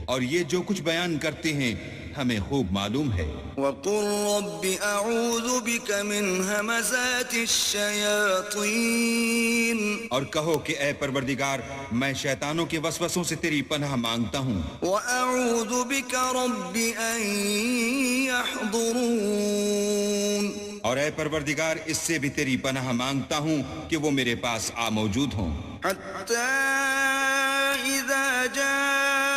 Speaker 1: اور یہ جو کچھ بیان کرتے ہیں ہمیں خوب معلوم ہے.
Speaker 2: وقل رب أعوذ بك من همزات الشياطين.
Speaker 1: اور کہو کہ اے پروردگار میں شیطانوں کے وسوسوں سے تیری پناہ مانگتا ہوں،
Speaker 2: وأعوذ بك رب أن يحضرون.
Speaker 1: اور اے پروردگار اس سے بھی تیری پناہ مانگتا ہوں کہ وہ میرے پاس آ موجود ہوں.
Speaker 2: حتى إذا جاء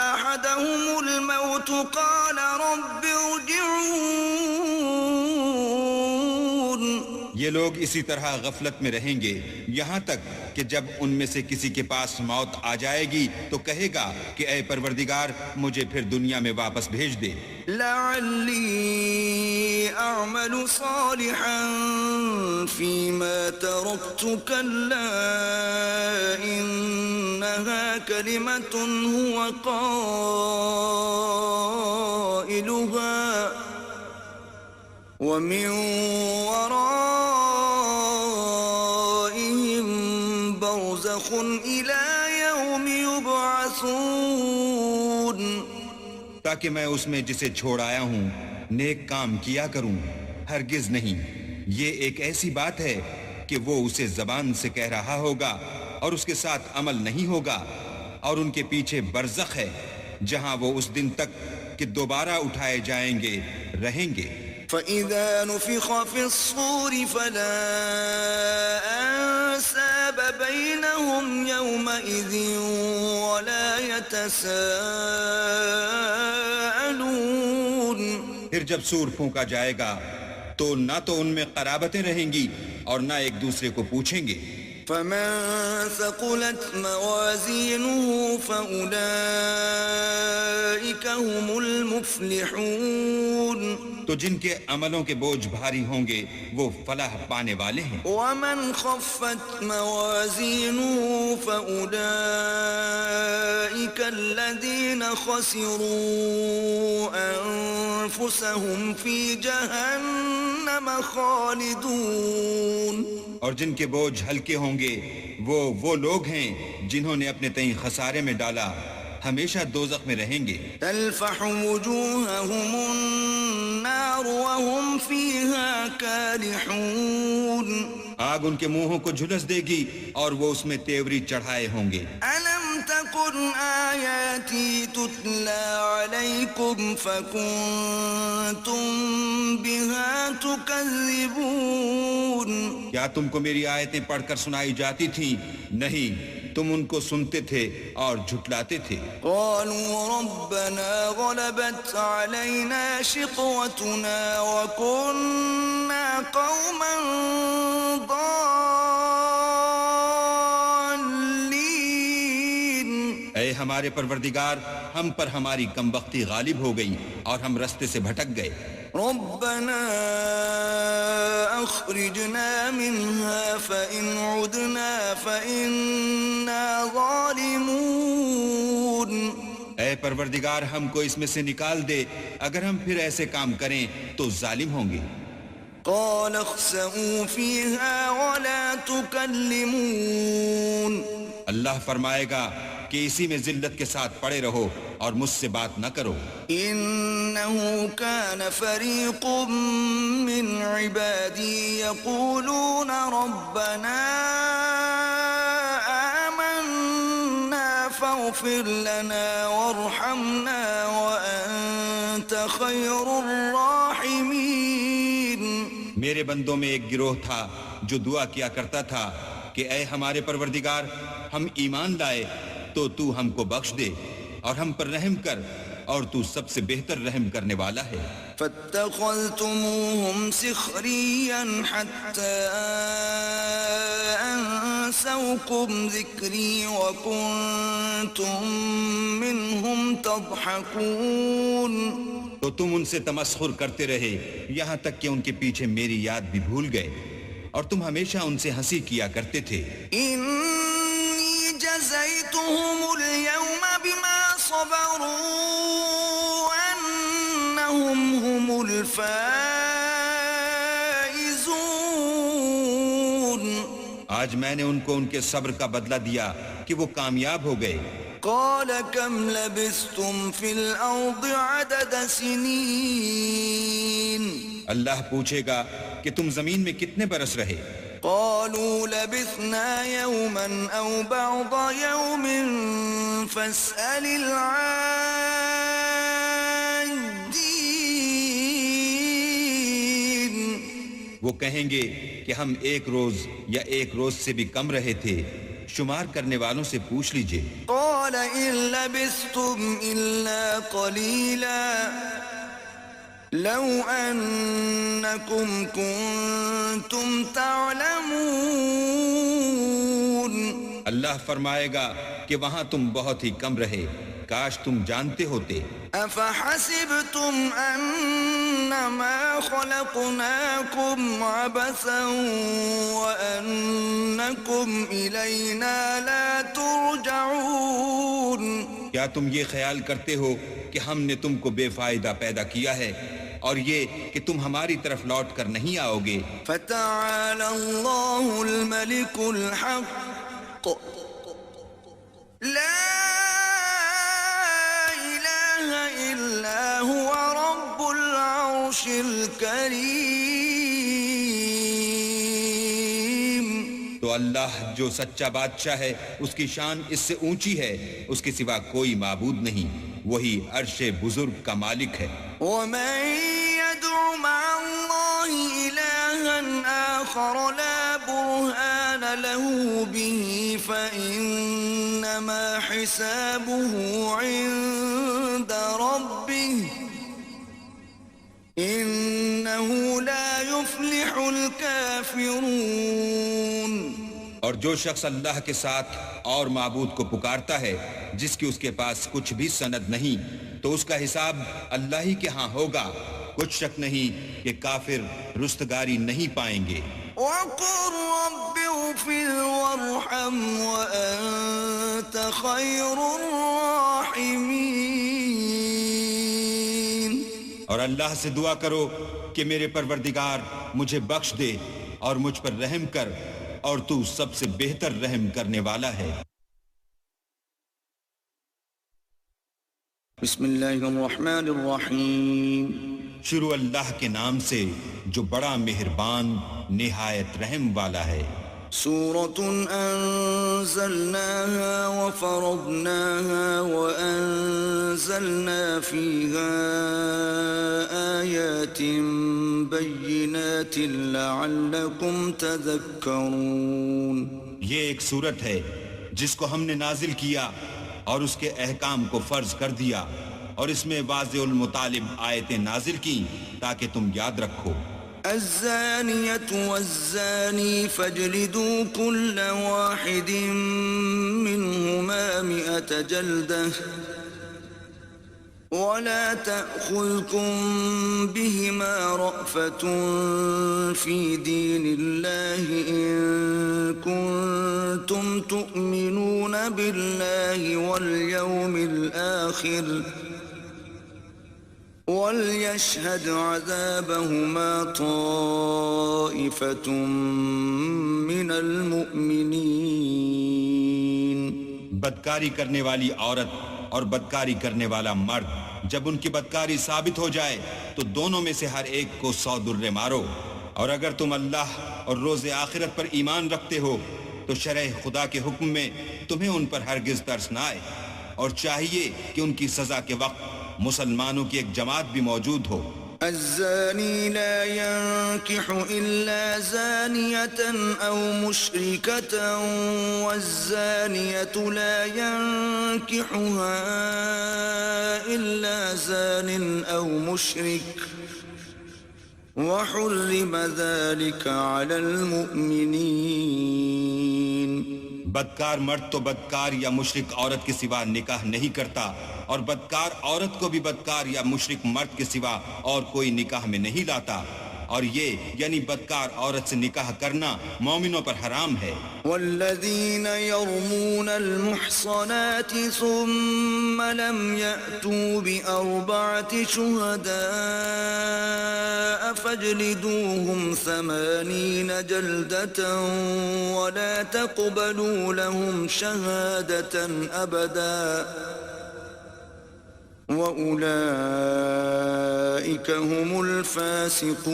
Speaker 2: أحدهم الموت قال رب ارجعون.
Speaker 1: یہ لوگ اسی طرح غفلت میں رہیں گے یہاں تک کہ جب ان میں سے کسی کے پاس موت آ جائے گی تو کہے گا کہ اے پروردگار مجھے پھر دنیا میں واپس بھیج دے،
Speaker 2: لعلی اعمل صالحا فيما تركت كلا انها كلمة هو قائلها ومن ورائهم برزخ إلى يوم يبعثون.
Speaker 1: تاکہ میں اس میں جسے چھوڑ آیا ہوں نیک کام کیا کروں. ہرگز نہیں، یہ ایک ایسی بات ہے کہ وہ اسے زبان سے کہہ رہا ہوگا اور اس کے ساتھ عمل نہیں ہوگا، اور ان کے پیچھے برزخ ہے جہاں وہ اس دن تک کہ دوبارہ اٹھائے جائیں گے رہیں گے.
Speaker 2: فَإِذَا نُفِخَ فِي الصُّورِ فَلَا أَنْسَابَ بَيْنَهُمْ يَوْمَئِذٍ وَلَا يَتَسَاءَلُونَ.
Speaker 1: پھر جب سور پھونکا جائے گا تو نہ تو ان میں قرابتیں رہیں گی اور نہ ایک دوسرے کو پوچھیں گے.
Speaker 2: فَمَنْ ثَقُلَتْ مَوَازِينُهُ فَأُولَئِكَ هُمُ الْمُفْلِحُونَ.
Speaker 1: تو جن کے عملوں کے بوجھ بھاری ہوں گے وہ فلاح پانے والے ہیں.
Speaker 2: وَمَنْ خَفَّتْ مَوَازِينُهُ فَأُولَئِكَ الَّذِينَ خَسِرُوا أَنفُسَهُمْ فِي جَهَنَّمَ خَالِدُونَ.
Speaker 1: اور جن کے بوجھ ہلکے ہوں گے وہ لوگ ہیں جنہوں نے اپنے تئیں خسارے میں ڈالا، ہمیشہ دوزخ میں رہیں گے.
Speaker 2: تلفح وجوههم النار وهم فيها كالحون.
Speaker 1: آگ ان کے منہوں کو جھلس دے گی اور وہ اس میں تیوری چڑھائے ہوں گے.
Speaker 2: ألم تكن آياتي تتلى عليكم فكنتم بها تكذبون.
Speaker 1: کیا تم کو میری آیتیں پڑھ کر سنائی جاتی تھیں؟ نہیں، تم ان کو سنتے تھے اور جھٹلاتے تھے.
Speaker 2: قالوا ربنا غلبت علينا شقوتنا وكنا قوما ضالين.
Speaker 1: اے ہمارے پروردگار ہم پر ہماری کمبختی غالب ہو گئی اور ہم رستے سے بھٹک گئے.
Speaker 2: ربنا اخرجنا منها فإن عدنا فإنا ظالمون.
Speaker 1: اے پروردگار ہم کو اس میں سے نکال دے، اگر ہم پھر ایسے کام کریں تو ظالم ہوں گے.
Speaker 2: قال اخسئوا فيها ولا تكلمون.
Speaker 1: اللہ فرمائے گا کہ اسی میں ذلت کے ساتھ پڑے رہو اور مجھ سے بات نہ کرو.
Speaker 2: إنه كان فريق من عبادي يقولون ربنا آمنا فاغفر لنا وارحمنا وأنت خير الراحمين.
Speaker 1: میرے بندوں میں ایک گروہ تھا جو دعا کیا کرتا تھا کہ اے ہمارے پروردگار ہم ایمان لائے تو تو ہم کو بخش دے اور ہم پر رحم کر، اور تو سب سے بہتر رحم کرنے والا ہے.
Speaker 2: فاتخذتموهم سخريا حتى أنسوكم ذكري وكنتم منهم تضحكون.
Speaker 1: تو تم ان سے تمسخر کرتے رہے یہاں تک کہ ان کے پیچھے میری یاد بھی بھول گئے اور تم ہمیشہ ان سے ہنسی کیا کرتے تھے.
Speaker 2: إني جزيتهم اليوم بما صبروا أنهم هم الفائزون.
Speaker 1: آج میں نے ان کو ان کے صبر کا بدلہ دیا کہ وہ کامیاب ہو گئے.
Speaker 2: قال كم لبثتم في الأرض عدد سنين.
Speaker 1: اللہ پوچھے گا کہ تم زمین میں کتنے برس رہے.
Speaker 2: قالوا لبثنا يوما أو بعض يوم فاسأل العادين.
Speaker 1: وہ کہیں گے کہ ہم ایک روز یا ایک روز سے بھی کم رہے تھے، شمار کرنے والوں سے پوچھ لیجئے.
Speaker 2: قال إن لبثتم إلا قليلا لو أنكم كنتم تعلمون.
Speaker 1: اللہ فرمائے گا کہ وہاں تم بہت ہی کم رہے، کاش تم جانتے ہوتے.
Speaker 2: أفحسبتم أنما خلقناكم عبثا وأنكم إلينا لا ترجعون.
Speaker 1: کیا تم یہ خیال کرتے ہو کہ ہم نے تم کو بے فائدہ پیدا کیا ہے اور یہ کہ تم ہماری طرف لوٹ کر نہیں آؤ گے؟
Speaker 2: فتعالى الله الملك الحق لا إله إلا هو رب العرش الكريم.
Speaker 1: تو اللہ جو سچا بادشاہ ہے اس کی شان اس سے اونچی ہے، اس کے سوا کوئی معبود نہیں، وہی عرش بزرگ کا مالک ہے.
Speaker 2: ومن يدع مع الله إلها آخر لا برهان له به فإنما حسابه عند ربه إنه لا يفلح الكافرون.
Speaker 1: اور جو شخص اللہ کے ساتھ اور معبود کو پکارتا ہے جس کی اس کے پاس کچھ بھی سند نہیں، تو اس کا حساب اللہ ہی کے ہاں ہوگا. کچھ شک نہیں کہ کافر رستگاری نہیں پائیں گے.
Speaker 2: وقل رب اغفر وارحم وأنت خير الراحمين.
Speaker 1: اور اللہ سے دعا کرو کہ میرے پروردگار مجھے بخش دے اور مجھ پر رحم کر، اور تو سب سے بہتر رحم کرنے والا ہے.
Speaker 2: بسم اللہ الرحمن الرحیم.
Speaker 1: شروع اللہ کے نام سے جو بڑا مہربان نہایت رحم والا ہے.
Speaker 2: سورة أنزلناها وفرضناها وأنزلنا فيها آيات بينات لعلكم تذكرون.
Speaker 1: یہ ایک سورت ہے جس کو ہم نے نازل کیا اور اس کے احکام کو فرض کر دیا، اور اس میں واضح المطالب آیتیں نازل کی تاکہ تم یاد رکھو.
Speaker 2: الزانية والزاني فاجلدوا كل واحد منهما 100 جلدة ولا تأخذكم بهما رأفة في دين الله إن كنتم تؤمنون بالله واليوم الآخر وَلْيَشْهَدْ عَذَابَهُمَا طَائِفَةٌ مِّنَ الْمُؤْمِنِينَ.
Speaker 1: بدکاری کرنے والی عورت اور بدکاری کرنے والا مرد جب ان کی بدکاری ثابت ہو جائے تو دونوں میں سے ہر ایک کو 100 درے مارو. اور اگر تم اللہ اور روز آخرت پر ایمان رکھتے ہو تو شرع خدا کے حکم میں تمہیں ان پر ہرگز ترس نہ آئے، اور چاہیے کہ ان کی سزا کے وقت مسلمانوں کی ایک جماعت بھی موجود ہو.
Speaker 2: الزاني لا ينكح إلا زانية أو مشركة والزانية لا ينكحها إلا زان أو مشرك وحرم ذلك على المؤمنين.
Speaker 1: بدکار مرد تو بدکار یا مشرک عورت کے سوا نکاح نہیں کرتا، اور بدکار عورت کو بھی بدکار یا مشرک مرد کے سوا اور کوئی نکاح میں نہیں لاتا، اور یہ یعنی بدکار عورت سے نکاح کرنا مومنوں پر حرام ہے.
Speaker 2: والذین یرمون المحصنات ثم لم یأتوا بأربعة شهداء فاجلدوهم 80 جلدة ولا تقبلوا لهم شهادة أبدا وَأُولَئِكَ هُمُ الْفَاسِقُونَ.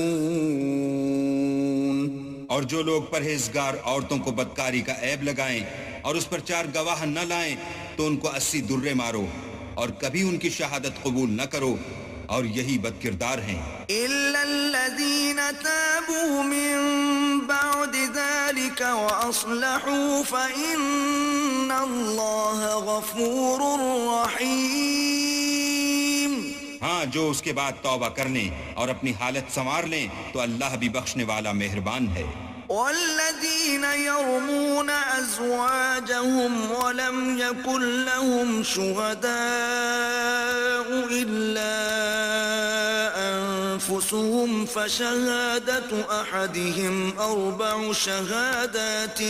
Speaker 1: اور جو لوگ پرہیزگار عورتوں کو بدکاری کا عیب لگائیں اور اس پر 4 گواہ نہ لائیں تو ان کو 80 درے مارو اور کبھی ان کی شہادت قبول نہ کرو، اور یہی بد کردار ہیں.
Speaker 2: إِلَّا الَّذِينَ تَابُوا مِن بَعْدِ ذَلِكَ وَأَصْلَحُوا فَإِنَّ اللَّهَ غَفُورٌ رَّحِيمٌ.
Speaker 1: ہاں، جو اس کے بعد توبہ کر لیں اور اپنی حالت سنوار لیں تو اللہ بھی بخشنے والا مہربان ہے.
Speaker 2: والذين يرمون أزواجهم ولم يكن لهم شهداء إلا أنفسهم فشهادة أحدهم 4 شهادات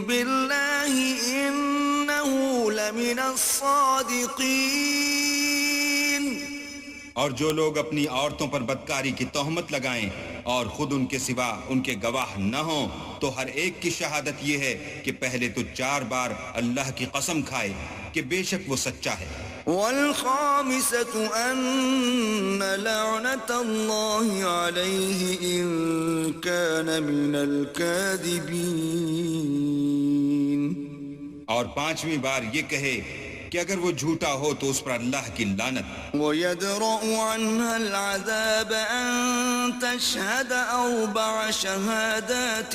Speaker 2: بالله إنه لمن الصادقين.
Speaker 1: اور جو لوگ اپنی عورتوں پر بدکاری کی تہمت لگائیں اور خود ان کے سوا ان کے گواہ نہ ہوں تو ہر ایک کی شہادت یہ ہے کہ پہلے تو 4 بار اللہ کی قسم کھائے کہ بے شک وہ سچا ہے.
Speaker 2: والخامسة أن لعنة الله عليه إن كان من الكاذبين.
Speaker 1: اور 5ویں بار یہ کہے کہ اگر وہ جھوٹا ہو تو اس پر اللہ کی لعنت.
Speaker 2: وَيَدْرَأُ عَنْهَا الْعَذَابَ أَن تَشْهَدَ 4 شَهَادَاتٍ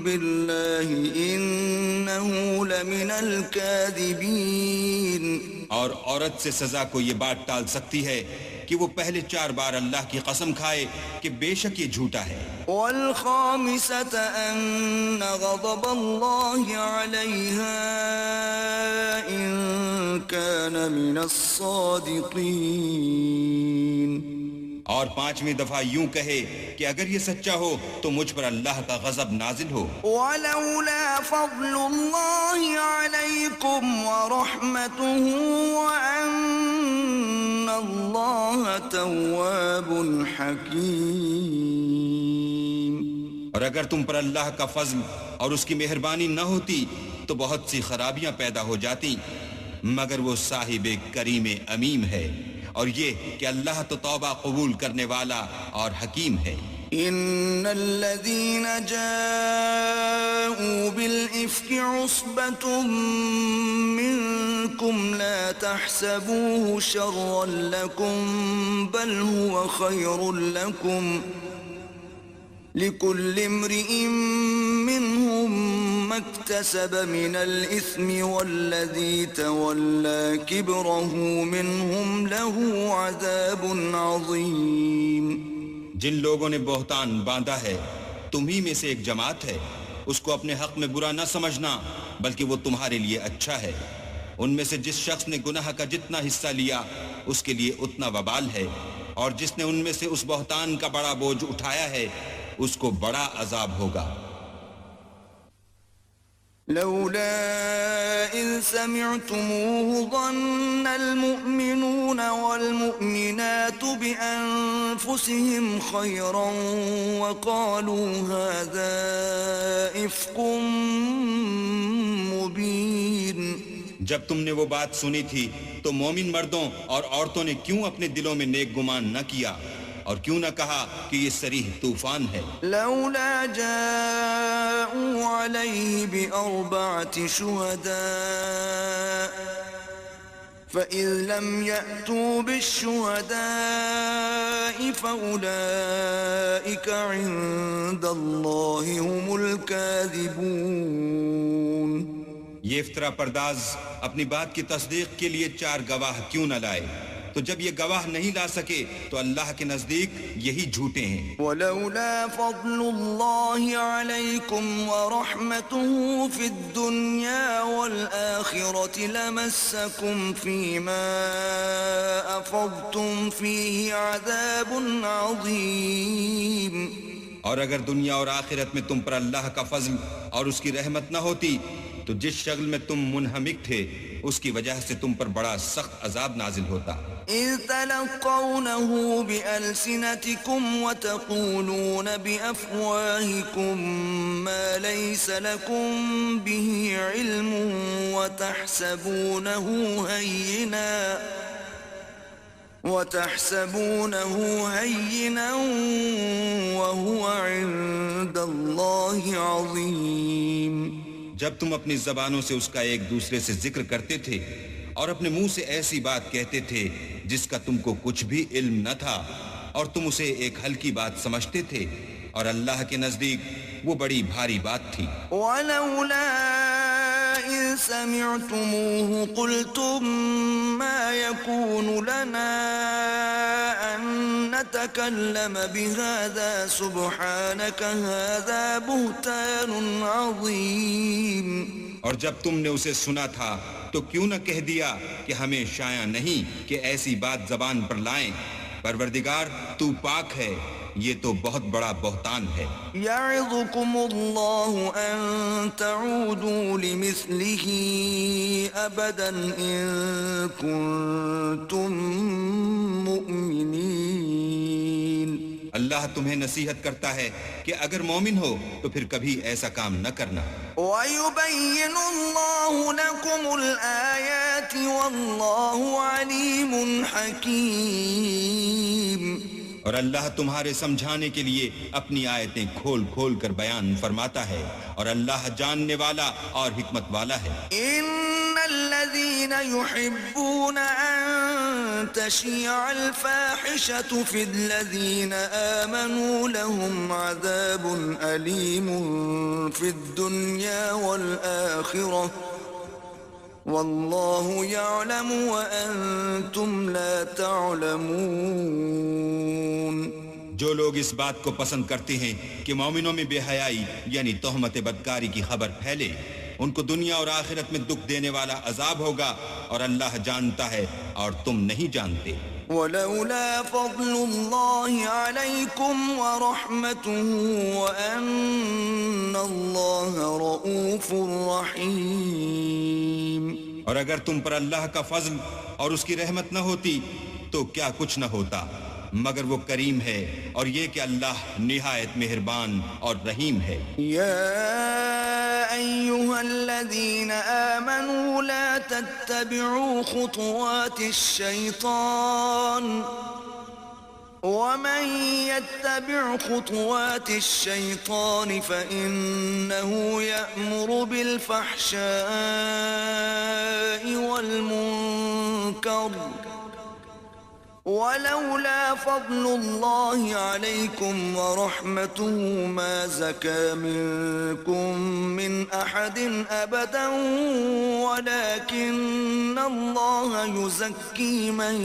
Speaker 2: بِاللَّهِ إِنَّهُ لَمِنَ الْكَاذِبِينَ.
Speaker 1: اور عورت سے سزا کو یہ بات ٹال سکتی ہے کہ وہ پہلے 4 بار اللہ کی قسم کھائے کہ بے شک یہ جھوٹا ہے.
Speaker 2: والخامسة أن غضب الله عليها إن كان من الصادقين.
Speaker 1: اور 5ویں دفعہ یوں کہے کہ اگر یہ سچا ہو تو مجھ پر اللہ کا غضب نازل ہو.
Speaker 2: ولولا فضل الله عليكم ورحمته وأن الله تواب حكيم.
Speaker 1: اور اگر تم پر اللہ کا فضل اور اس کی مہربانی نہ ہوتی تو بہت سی خرابیاں پیدا ہو جاتی، مگر وہ صاحب کریم امیم ہے، اور یہ کہ اللہ تو توبہ قبول کرنے والا اور حکیم ہے.
Speaker 2: ان الذين جاءوا بالإفك عصبة منكم لا تحسبوه شرا لكم بل هو خير لكم لكل امرئ منهم ما اكتسب من الإثم والذي تولى كبره منهم له عذاب عظيم.
Speaker 1: جن لوگوں نے بہتان باندھا ہے تمہی میں سے ایک جماعت ہے، اس کو اپنے حق میں برا نہ سمجھنا بلکہ وہ تمہارے لیے اچھا ہے. ان میں سے جس شخص نے گناہ کا جتنا حصہ لیا اس کے لیے اتنا وبال ہے، اور جس نے ان میں سے اس بہتان کا بڑا بوجھ اٹھایا ہے اس کو بڑا عذاب ہوگا.
Speaker 2: لولا إذ سمعتموه ظن المؤمنون والمؤمنات بأنفسهم خيرا وقالوا هذا إفك مبين.
Speaker 1: جب تم نے وہ بات سنی تھی تو مومن مردوں اور عورتوں نے کیوں اپنے دلوں میں نیک گمان نہ کیا اور کیوں نہ کہا کہ یہ صریح طوفان ہے.
Speaker 2: لولا جاءوا عليه ب4 شهداء فإذ لم يأتوا بالشهداء فأولئك عند الله هم الكاذبون.
Speaker 1: یہ افطرا پرداز اپنی بات کی تصدیق کے لیے 4 گواہ کیوں نہ لائے تو جب یہ گواہ نہیں لا سکے تو اللہ کے نزدیک یہی جھوٹے ہیں۔
Speaker 2: ولولا فضل الله عليكم ورحمته في الدنيا والآخرة لمسكم فيما أفضتم فيه عذاب عظيم۔
Speaker 1: اور اگر دنیا اور آخرت میں تم پر اللہ کا فضل اور اس کی رحمت نہ ہوتی تو جس شغل میں تم منہمک تھے اس کی وجہ سے تم پر بڑا سخت عذاب نازل ہوتا۔
Speaker 2: إذ تلقونه بألسنتكم وتقولون بأفواهكم ما ليس لكم به علم وتحسبونه هينا وهو عند الله عظيم۔
Speaker 1: جب تم اپنی زبانوں سے اس کا ایک دوسرے سے ذکر کرتے تھے اور اپنے منہ سے ایسی بات کہتے تھے جس کا تم کو کچھ بھی علم نہ تھا اور تم اسے ایک ہلکی بات سمجھتے تھے، اور اللہ کے نزدیک وہ بڑی بھاری بات تھی۔
Speaker 2: وَلَوْلَا إِذْ سَمِعْتُمُوهُ قُلْتُمْ مَا يَكُونُ لَنَا أَن نَّتَكَلَّمَ بِهَذَا سُبْحَانَكَ هَذَا بُهْتَانٌ عَظِيمٌ۔
Speaker 1: اور جب تم نے اسے سنا تھا تو کیوں نہ کہہ دیا کہ ہمیں شایع نہیں کہ ایسی بات زبان پر لائیں، پروردگار تو پاک ہے، یہ تو بہت بڑا بہتان ہے۔
Speaker 2: یعظکم اللہ ان تعودوا لمثلہ ابدا ان کنتم مؤمنین۔
Speaker 1: اللہ تمہیں نصیحت کرتا ہے کہ اگر مومن ہو تو پھر کبھی ایسا کام نہ کرنا۔
Speaker 2: وَيُبَيِّنُ اللَّهُ لَكُمُ الْآيَاتِ وَاللَّهُ عَلِيمٌ حَكِيمٌ۔
Speaker 1: اور اللہ تمہارے سمجھانے کے لیے اپنی آیتیں کھول کھول کر بیان فرماتا ہے، اور اللہ جاننے والا اور حکمت والا ہے۔
Speaker 2: ان الذين يحبون ان تشيع الفاحشة في الذين آمنوا لهم عذاب أليم في الدنيا والآخرة والله يعلم وأنتم لا تعلمون۔
Speaker 1: جو لوگ اس بات کو پسند کرتے ہیں کہ مومنوں میں بے حیائی یعنی تہمت بدکاری کی خبر پھیلے، ان کو دنیا اور آخرت میں دکھ دینے والا عذاب ہوگا، اور اللہ جانتا ہے اور تم نہیں جانتے۔
Speaker 2: وَلَوْلَا فَضْلُ اللَّهِ عَلَيْكُمْ وَرَحْمَتُهُ وَأَنَّ اللَّهَ رَءُوفٌ رَحِيمٌ۔
Speaker 1: اور اگر تم پر اللہ کا فضل اور اس کی رحمت نہ ہوتی تو کیا کچھ نہ ہوتا، مگر وہ کریم ہے، اور یہ کہ اللہ نہایت مہربان اور رحیم ہے۔
Speaker 2: یا ایھا الذین آمنوا لا تتبعوا خطوات الشیطان ومن يتبع خطوات الشيطان فإنه يأمر بالفحشاء والمنكر ولولا فضل الله عليكم ورحمته ما زكى منكم من أحد أبدا ولكن الله يزكي من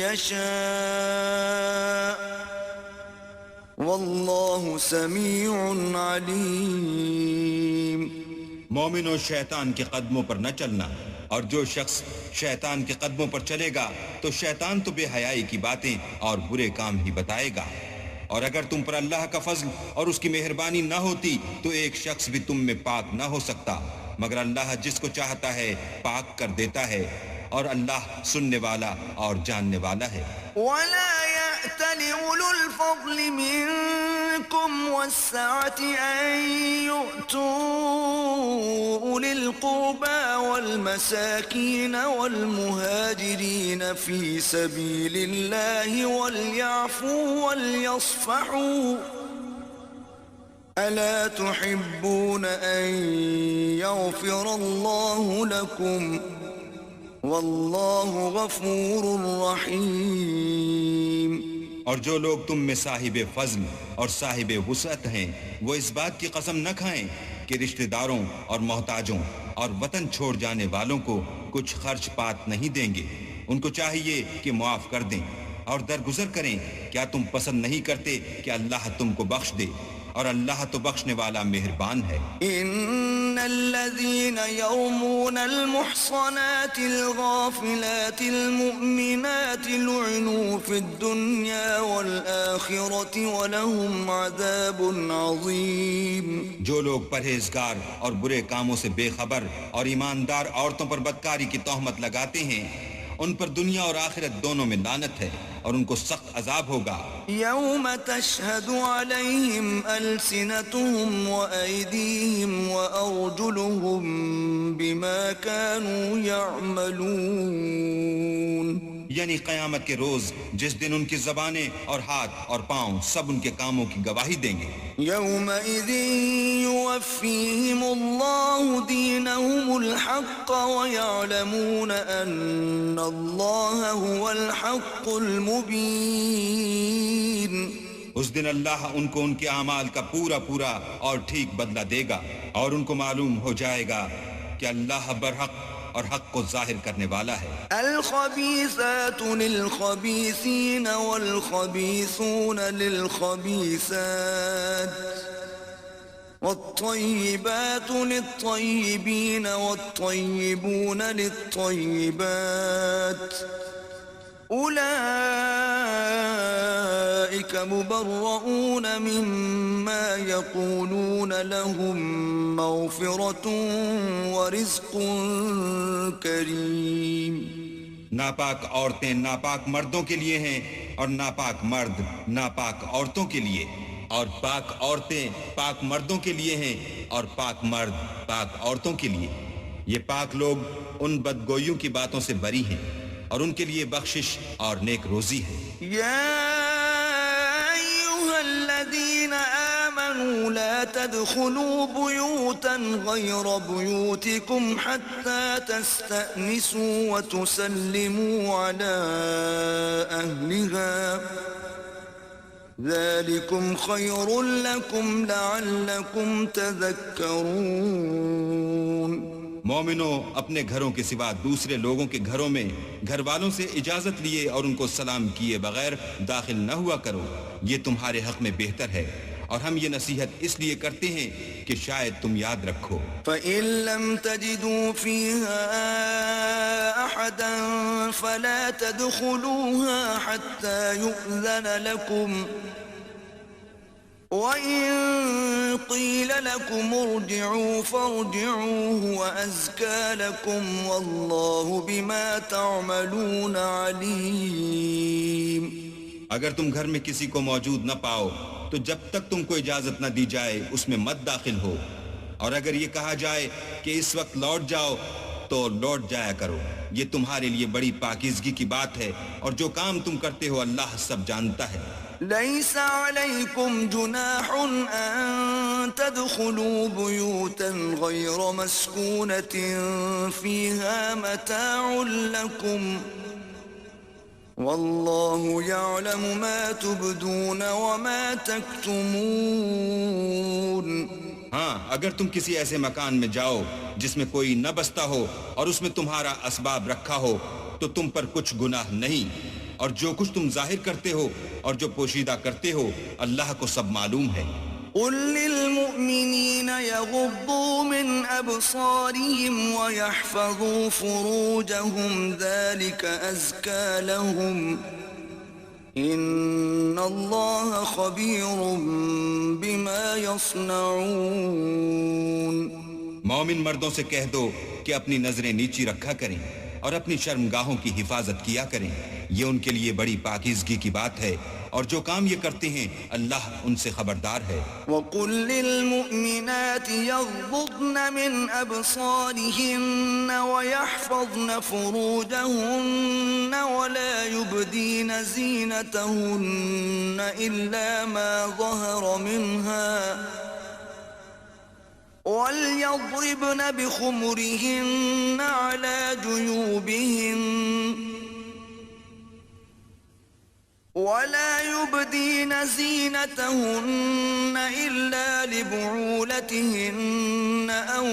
Speaker 2: يشاء والله سميع عليم۔
Speaker 1: مومنوں شیطان کے قدموں پر نہ چلنا، اور جو شخص شیطان کے قدموں پر چلے گا تو شیطان تو بے حیائی کی باتیں اور برے کام ہی بتائے گا، اور اگر تم پر اللہ کا فضل اور اس کی مہربانی نہ ہوتی تو ایک شخص بھی تم میں پاک نہ ہو سکتا، مگر اللہ جس کو چاہتا ہے پاک کر دیتا ہے، اور اللہ سننے والا اور جاننے والا ہے۔
Speaker 2: وَلَا يَأْتَلِ أُولُو الْفَضْلِ مِنكُمْ وَالسَّعَةِ أَن يُؤْتُوا أُولِي الْقُرْبَى وَالْمَسَاكِينَ وَالْمُهَاجِرِينَ فِي سَبِيلِ اللَّهِ وَلْيَعْفُوا وَلْيَصْفَحُوا أَلَا تُحِبُّونَ أَن يَغْفِرَ اللَّهُ لَكُمْ واللہ غفور رحیم۔
Speaker 1: اور جو لوگ تم میں صاحب فضل اور صاحب وسعت ہیں وہ اس بات کی قسم نہ کھائیں کہ رشتہ داروں اور محتاجوں اور وطن چھوڑ جانے والوں کو کچھ خرچ پات نہیں دیں گے، ان کو چاہیے کہ معاف کر دیں اور درگزر کریں. کیا تم پسند نہیں کرتے کہ اللہ تم کو بخش دے؟ اور اللہ تو بخشنے والا مہربان ہے.
Speaker 2: إن الذين يرمون المحصنات الغافلات المؤمنات لعنوا في الدنيا والآخرة ولهم عذاب عظيم.
Speaker 1: جو لوگ پرہیزگار اور برے کاموں سے بے خبر اور ایماندار عورتوں پر بدکاری کی تہمت لگاتے ہیں ان پر دنیا اور آخرت دونوں میں لعنت ہے اور ان کو سخت عذاب ہوگا.
Speaker 2: يوم تشهد عليهم ألسنتهم وأيديهم وأرجلهم بما كانوا يعملون.
Speaker 1: یعنی قیامت کے روز جس دن ان کی زبانیں اور ہاتھ اور پاؤں سب ان کے کاموں کی گواہی دیں گے.
Speaker 2: يومئذ يوفيهم الله دينهم الحق ويعلمون أن الله هو الحق المبين.
Speaker 1: اس دن اللہ ان کو ان کے اعمال کا پورا پورا اور ٹھیک بدلہ دے گا اور ان کو معلوم ہو جائے گا کہ اللہ برحق اور حق کو ظاہر کرنے والا ہے.
Speaker 2: الخبيثات للخبيثين والخبيثون للخبيثات والطيبات للطيبين والطيبون للطيبات أولئك مبرؤون مما يقولون لهم مغفرة ورزق كريم.
Speaker 1: ناپاک عورتیں ناپاک مردوں کے لیے ہیں اور ناپاک مرد ناپاک عورتوں کے لیے، اور پاک عورتیں پاک مردوں کے لیے ہیں اور پاک مرد پاک عورتوں کے لیے. یہ پاک لوگ ان بدگوئیوں کی باتوں سے بری ہیں اور ان کے لیے بخشش اور نیک روزی ہے.
Speaker 2: يا أيها الذين آمنوا لا تدخلوا بيوتا غير بيوتكم حتى تستأنسوا وتسلموا على أهلها ذلكم خير لكم لعلكم تذكرون.
Speaker 1: مومنوں اپنے گھروں کے سوا دوسرے لوگوں کے گھروں میں گھر والوں سے اجازت لیے اور ان کو سلام کیے بغیر داخل نہ ہوا کرو، یہ تمہارے حق میں بہتر ہے اور ہم یہ نصیحت اس لیے کرتے ہیں کہ شاید تم یاد رکھو.
Speaker 2: فَإِن لَّمْ تَجِدُوا فِيهَا أَحَدًا فَلَا تَدْخُلُوهَا حَتَّى يُؤْذَنَ لَكُمْ وَإِن قِيلَ لَكُمْ ارْجِعُوا فَارْجِعُوا هُوَ أَزْكَىٰ لَكُمْ وَاللَّهُ بِمَا تَعْمَلُونَ عَلِيمٌ.
Speaker 1: اگر تم گھر میں کسی کو موجود نہ پاؤ تو جب تک تم کو اجازت نہ دی جائے اس میں مت داخل ہو، اور اگر یہ کہا جائے کہ اس وقت لوٹ جاؤ تو لوٹ جایا کرو. یہ تمہارے لیے بڑی پاکیزگی کی بات ہے اور جو کام تم کرتے ہو اللہ سب جانتا ہے.
Speaker 2: ليس عليكم جناح أن تدخلوا بيوتا غير مسكونة فيها متاع لكم والله يعلم ما تبدون وما تكتمون.
Speaker 1: ہاں، اگر تم کسی ایسے مکان میں جاؤ جس میں کوئی نہ بستا ہو اور اس میں تمہارا اسباب رکھا ہو تو تم پر کچھ گناہ نہیں، اور جو کچھ تم ظاہر کرتے ہو اور جو پوشیدہ کرتے ہو اللہ کو سب معلوم ہے.
Speaker 2: قل للمؤمنين يغضوا من أبصارهم ويحفظوا فروجهم ذلك أزكى لهم إن الله خبير بما يصنعون.
Speaker 1: مومن مردوں سے کہہ دو کہ اپنی نظریں نیچی رکھا کریں اور اپنی شرمگاہوں کی حفاظت کیا کریں، یہ ان کے لیے بڑی پاکیزگی کی بات ہے اور جو کام یہ کرتے ہیں اللہ ان سے خبردار ہے.
Speaker 2: وَقُل لِّلْمُؤْمِنَاتِ يَغْضُضْنَ مِنْ أَبْصَارِهِنَّ وَيَحْفَظْنَ فُرُوجَهُنَّ وَلَا يُبْدِينَ زِينَتَهُنَّ إِلَّا مَا ظَهَرَ مِنْهَا وَلْيَضْرِبْنَ بِخُمُرِهِنَّ عَلَى جُيُوبِهِنَّ ولا يبدين زينتهن إلا لبعولتهن أو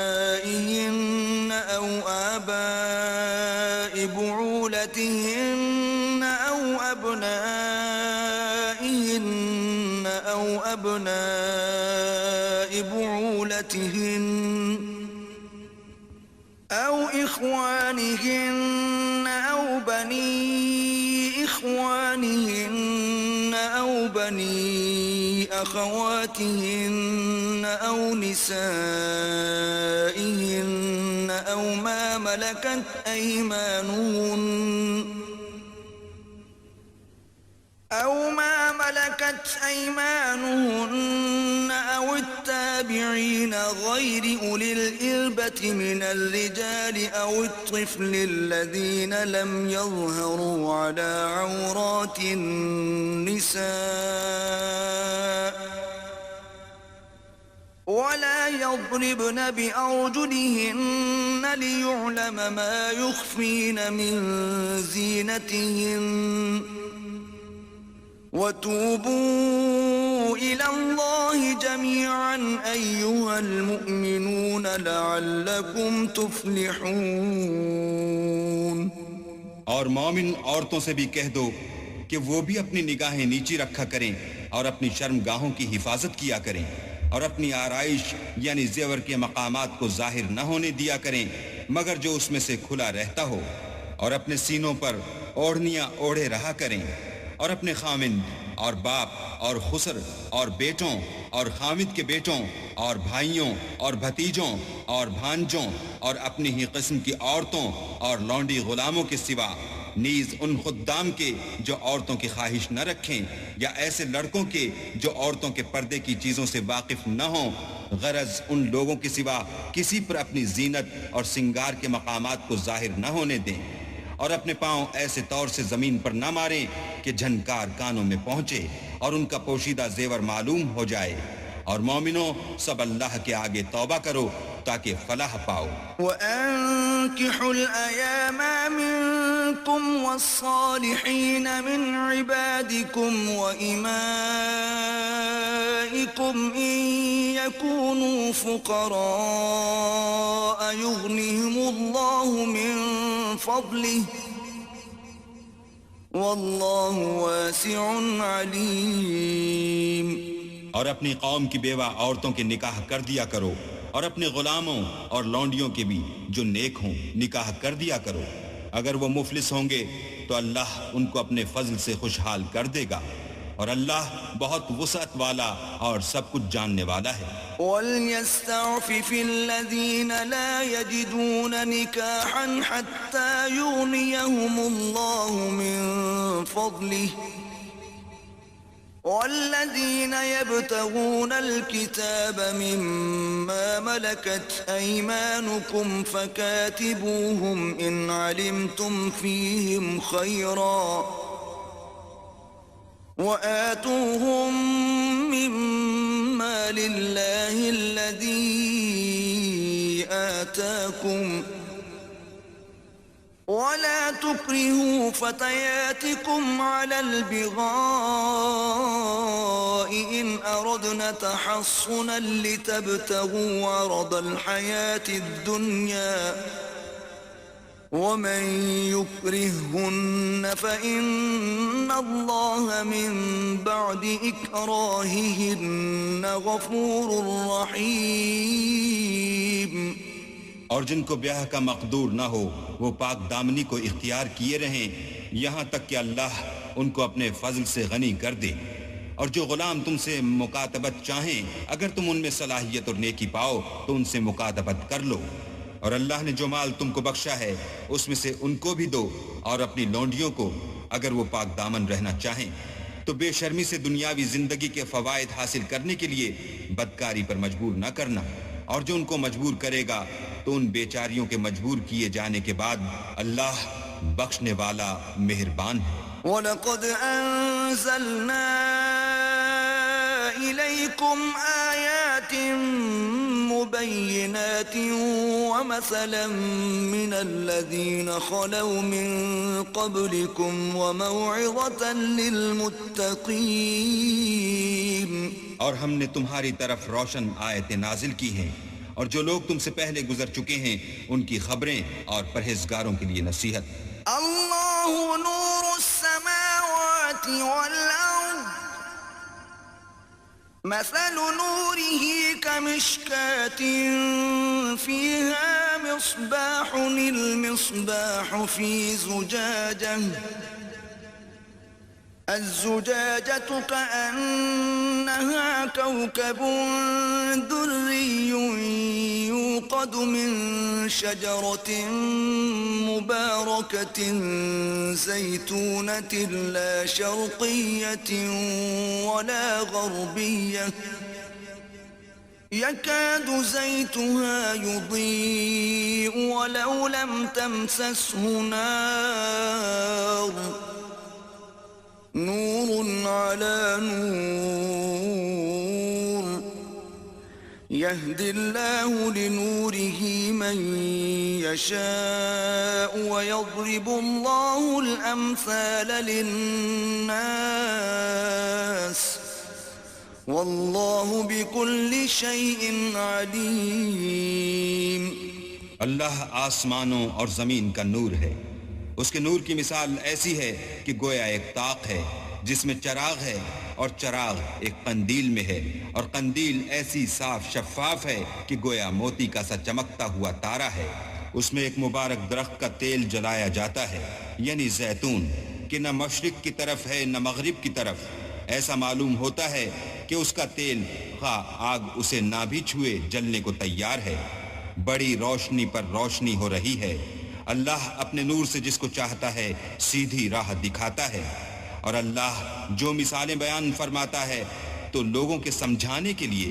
Speaker 2: آبائهن أو آباء بعولتهن أو أبناء بعولتهن أو إخوانهن أو بني إخوانهن أو بني أخواتهن أو نسائهن أو ما ملكت أيمانهن أو التابعين غير أولي الإربة من الرجال أو الطفل الذين لم يظهروا على عورات النساء ولا يضربن بأرجلهن ليعلم ما يخفين من زينتهن وتوبوا إلى الله جميعا أيها المؤمنون لعلكم تفلحون.
Speaker 1: اور مومن عورتوں سے بھی کہہ دو کہ وہ بھی اپنی نگاہیں نیچی رکھا کریں اور اپنی شرم گاہوں کی حفاظت کیا کریں اور اپنی آرائش یعنی زیور کے مقامات کو ظاہر نہ ہونے دیا کریں مگر جو اس میں سے کھلا رہتا ہو، اور اپنے سینوں پر اوڑھنیاں اوڑھے رہا کریں، اور اپنے خامند اور باپ اور خسر اور بیٹوں اور خامد کے بیٹوں اور بھائیوں اور بھتیجوں اور بھانجوں اور اپنی ہی قسم کی عورتوں اور لونڈی غلاموں کے سوا نیز ان خدام کے جو عورتوں کی خواہش نہ رکھیں یا ایسے لڑکوں کے جو عورتوں کے پردے کی چیزوں سے واقف نہ ہوں، غرض ان لوگوں کے سوا کسی پر اپنی زینت اور سنگار کے مقامات کو ظاہر نہ ہونے دیں، اور اپنے پاؤں ایسے طور سے زمین پر نہ ماریں کہ جھنکار کانوں میں پہنچے اور ان کا پوشیدہ زیور معلوم ہو جائے. اور مومنوں سب اللہ کے آگے توبہ کرو تاکہ فلاح پاؤ.
Speaker 2: وَأَنكِحُوا الْأَيَامَ مِنكُمْ وَالصَّالِحِينَ مِنْ عِبَادِكُمْ وَإِمَائِكُمْ إِنْ يَكُونُوا فُقَرَاءَ يُغْنِهِمُ اللَّهُ مِنْ فَضْلِهِ وَاللَّهُ وَاسِعٌ عَلِيمٌ.
Speaker 1: اور اپنی قوم کی بیوہ عورتوں کے نکاح کر دیا کرو، اور اپنے غلاموں اور لونڈیوں کے بھی جو نیک ہوں نکاح کر دیا کرو. اگر وہ مفلس ہوں گے تو اللہ ان کو اپنے فضل سے خوشحال کر دے گا، اور اللہ بہت وسعت والا اور سب کچھ جاننے والا ہے.
Speaker 2: وَلْيَسْتَعْفِفِ الَّذِينَ لَا يَجِدُونَ نِكَاحًا حَتَّى يُغْنِيَهُمُ اللَّهُ مِنْ فَضْلِهِ والذين يبتغون الكتاب مما ملكت أيمانكم فكاتبوهم إن علمتم فيهم خيرا وآتوهم مما لله الذي آتاكم ولا تكرهوا فتياتكم على البغاء إن أردنا تحصنا لتبتغوا عرض الحياة الدنيا ومن يكرههن فإن الله من بعد إكراههن غفور رحيم.
Speaker 1: اور جن کو بیاہ کا مقدور نہ ہو وہ پاک دامنی کو اختیار کیے رہیں یہاں تک کہ اللہ ان کو اپنے فضل سے غنی کر دے. اور جو غلام تم سے مکاتبت چاہیں اگر تم ان میں صلاحیت اور نیکی پاؤ تو ان سے مکاتبت کر لو. اور اللہ نے جو مال تم کو بخشا ہے اس میں سے ان کو بھی دو، اور اپنی لونڈیوں کو اگر وہ پاک دامن رہنا چاہیں تو بے شرمی سے دنیاوی زندگی کے فوائد حاصل کرنے کے لیے بدکاری پر مجبور نہ کرنا. اور جو ان کو مجبور کرے گا تو ان بیچاریوں کے مجبور کیے جانے کے بعد اللہ بخشنے والا مہربان ہے.
Speaker 2: وَلَقَدْ أَنزَلْنَا إِلَيْكُمْ آيَاتٍ مُبَيِّنَاتٍ وَمَثَلًا مِّنَ الَّذِينَ خَلَوْا مِن قَبْلِكُمْ وَمَوْعِظَةً لِّلْمُتَّقِينَ.
Speaker 1: اور ہم نے تمہاری طرف روشن آیتیں نازل کی ہیں، اور جو لوگ تم سے پہلے گزر چکے ہیں ان کی خبریں اور پرہیزگاروں کے لیے نصیحت.
Speaker 2: الله نور السماوات والأرض مثل نوره كمشكاة فيها مصباح المصباح في زجاجة الزجاجة كأنها كوكب دري يوقد من شجرة مباركة زيتونة لا شرقية ولا غربية يكاد زيتها يضيء ولو لم تمسسه نار نور على نور يهدي الله لنوره من يشاء ويضرب الله الأمثال للناس والله بكل شيء عليم.
Speaker 1: اللہ آسمانوں اور زمین کا نور ہے. اس کے نور کی مثال ایسی ہے کہ گویا ایک طاق ہے جس میں چراغ ہے اور چراغ ایک قندیل میں ہے اور قندیل ایسی صاف شفاف ہے کہ گویا موتی کا سا چمکتا ہوا تارا ہے. اس میں ایک مبارک درخت کا تیل جلایا جاتا ہے یعنی زیتون کہ نہ مشرق کی طرف ہے نہ مغرب کی طرف. ایسا معلوم ہوتا ہے کہ اس کا تیل خواہ آگ اسے نہ بھی چھوئے جلنے کو تیار ہے. بڑی روشنی پر روشنی ہو رہی ہے. اللہ اپنے نور سے جس کو چاہتا ہے سیدھی راہ دکھاتا ہے اور اللہ جو مثالیں بیان فرماتا ہے تو لوگوں کے سمجھانے کے لیے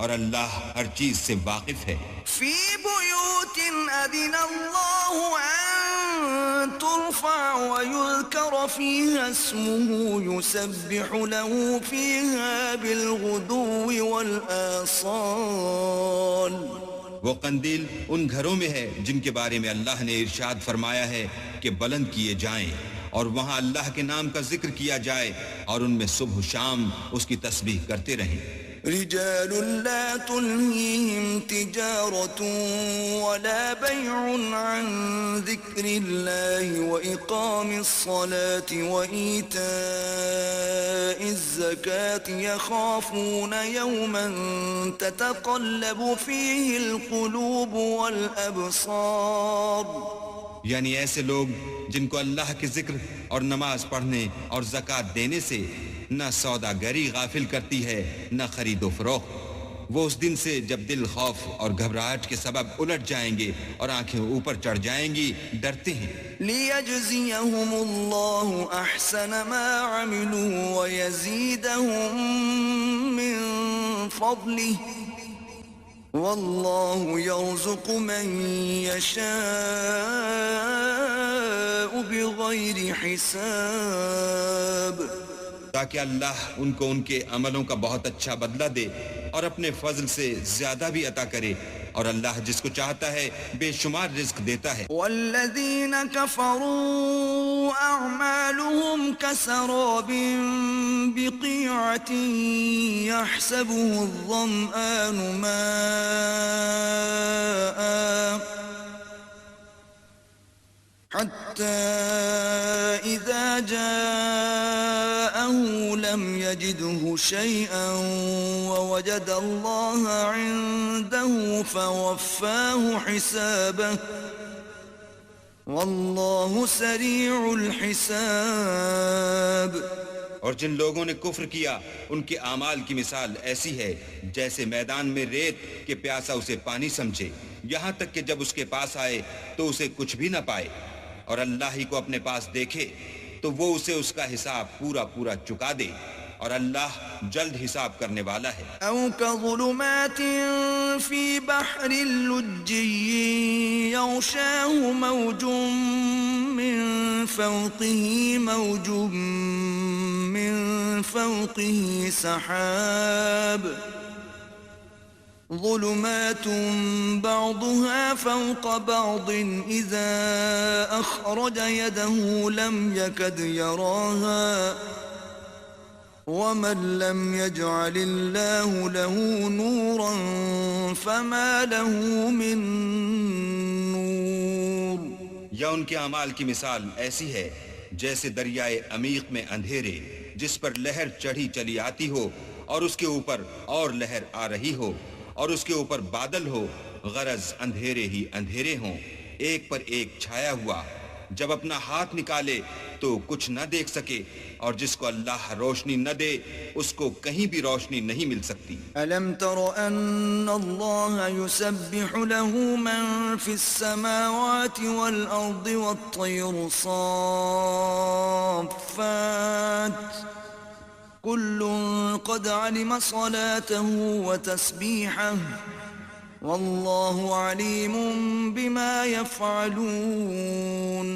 Speaker 1: اور اللہ ہر چیز سے واقف ہے.
Speaker 2: فی بیوت اذن اللہ ان ترفع ویذکر فیہا اسمہ یسبح له فیہا بالغدو والآصال.
Speaker 1: وہ قندیل ان گھروں میں ہے جن کے بارے میں اللہ نے ارشاد فرمایا ہے کہ بلند کیے جائیں اور وہاں اللہ کے نام کا ذکر کیا جائے اور ان میں صبح و شام اس کی تسبیح کرتے رہیں.
Speaker 2: رجال لا تلهيهم تجارة ولا بيع عن ذكر الله وإقام الصلاة وإيتاء الزكاة يخافون يوما تتقلب فيه القلوب والأبصار.
Speaker 1: یعنی ایسے لوگ جن کو اللہ کے ذکر اور نماز پڑھنے اور زکوٰۃ دینے سے نہ سوداگری غافل کرتی ہے نہ خرید و فروخت. وہ اس دن سے جب دل خوف اور گھبراہٹ کے سبب الٹ جائیں گے اور آنکھیں اوپر چڑھ جائیں گی ڈرتے ہیں.
Speaker 2: لِيَجْزِيَهُمُ اللَّهُ أَحْسَنَ مَا عَمِلُوا وَيَزِيدَهُم مِّن فَضْلِهِ وَاللَّهُ يَرْزُقُ مَن يَشَاءُ بِغَيْرِ حِسَابٍ.
Speaker 1: تاکہ اللہ ان کو ان کے عملوں کا بہت اچھا بدلہ دے اور اپنے فضل سے زیادہ بھی عطا کرے اور اللہ جس کو چاہتا ہے بے شمار رزق دیتا ہے.
Speaker 2: والذین کفروا اعمالهم کسراب بقیعة یحسبه الظمآن ماء حتى إذا جاءه لم يجده شيئا ووجد الله عنده فوفاه حسابه والله سريع الحساب.
Speaker 1: اور جن لوگوں نے کفر کیا ان کے اعمال کی مثال ایسی ہے جیسے میدان میں ریت کہ پیاسا اسے پانی سمجھے یہاں تک کہ جب اس کے پاس آئے تو اسے کچھ بھی نہ پائے اور اللہ ہی کو اپنے پاس دیکھے تو وہ اسے اس کا حساب پورا پورا چکا دے اور اللہ جلد حساب کرنے والا ہے.
Speaker 2: او كظلمات في بحر اللجي يغشاه موج من فوقه موج من فوقه سحاب ظلمات بعضها فوق بعض إذا أخرج يده لم يكد يراها ومن لم يجعل الله له نورا فما له من نور.
Speaker 1: یا ان کے اعمال کی مثال ایسی ہے جیسے دریائے عمیق میں اندھیرے جس پر لہر چڑھی چلی آتی ہو اور اس کے اوپر اور لہر آ رہی ہو اور اس کے اوپر بادل ہو، غرض اندھیرے ہی اندھیرے ہوں، ایک پر ایک چھایا ہوا، جب اپنا ہاتھ نکالے تو کچھ نہ دیکھ سکے، اور جس کو اللہ روشنی نہ دے اس کو کہیں بھی روشنی نہیں مل سکتی۔
Speaker 2: ألم تر أن الله يسبح له من في السماوات والأرض والطير صافات كل قد علم صلاته وتسبيحه والله عليم بما يفعلون۔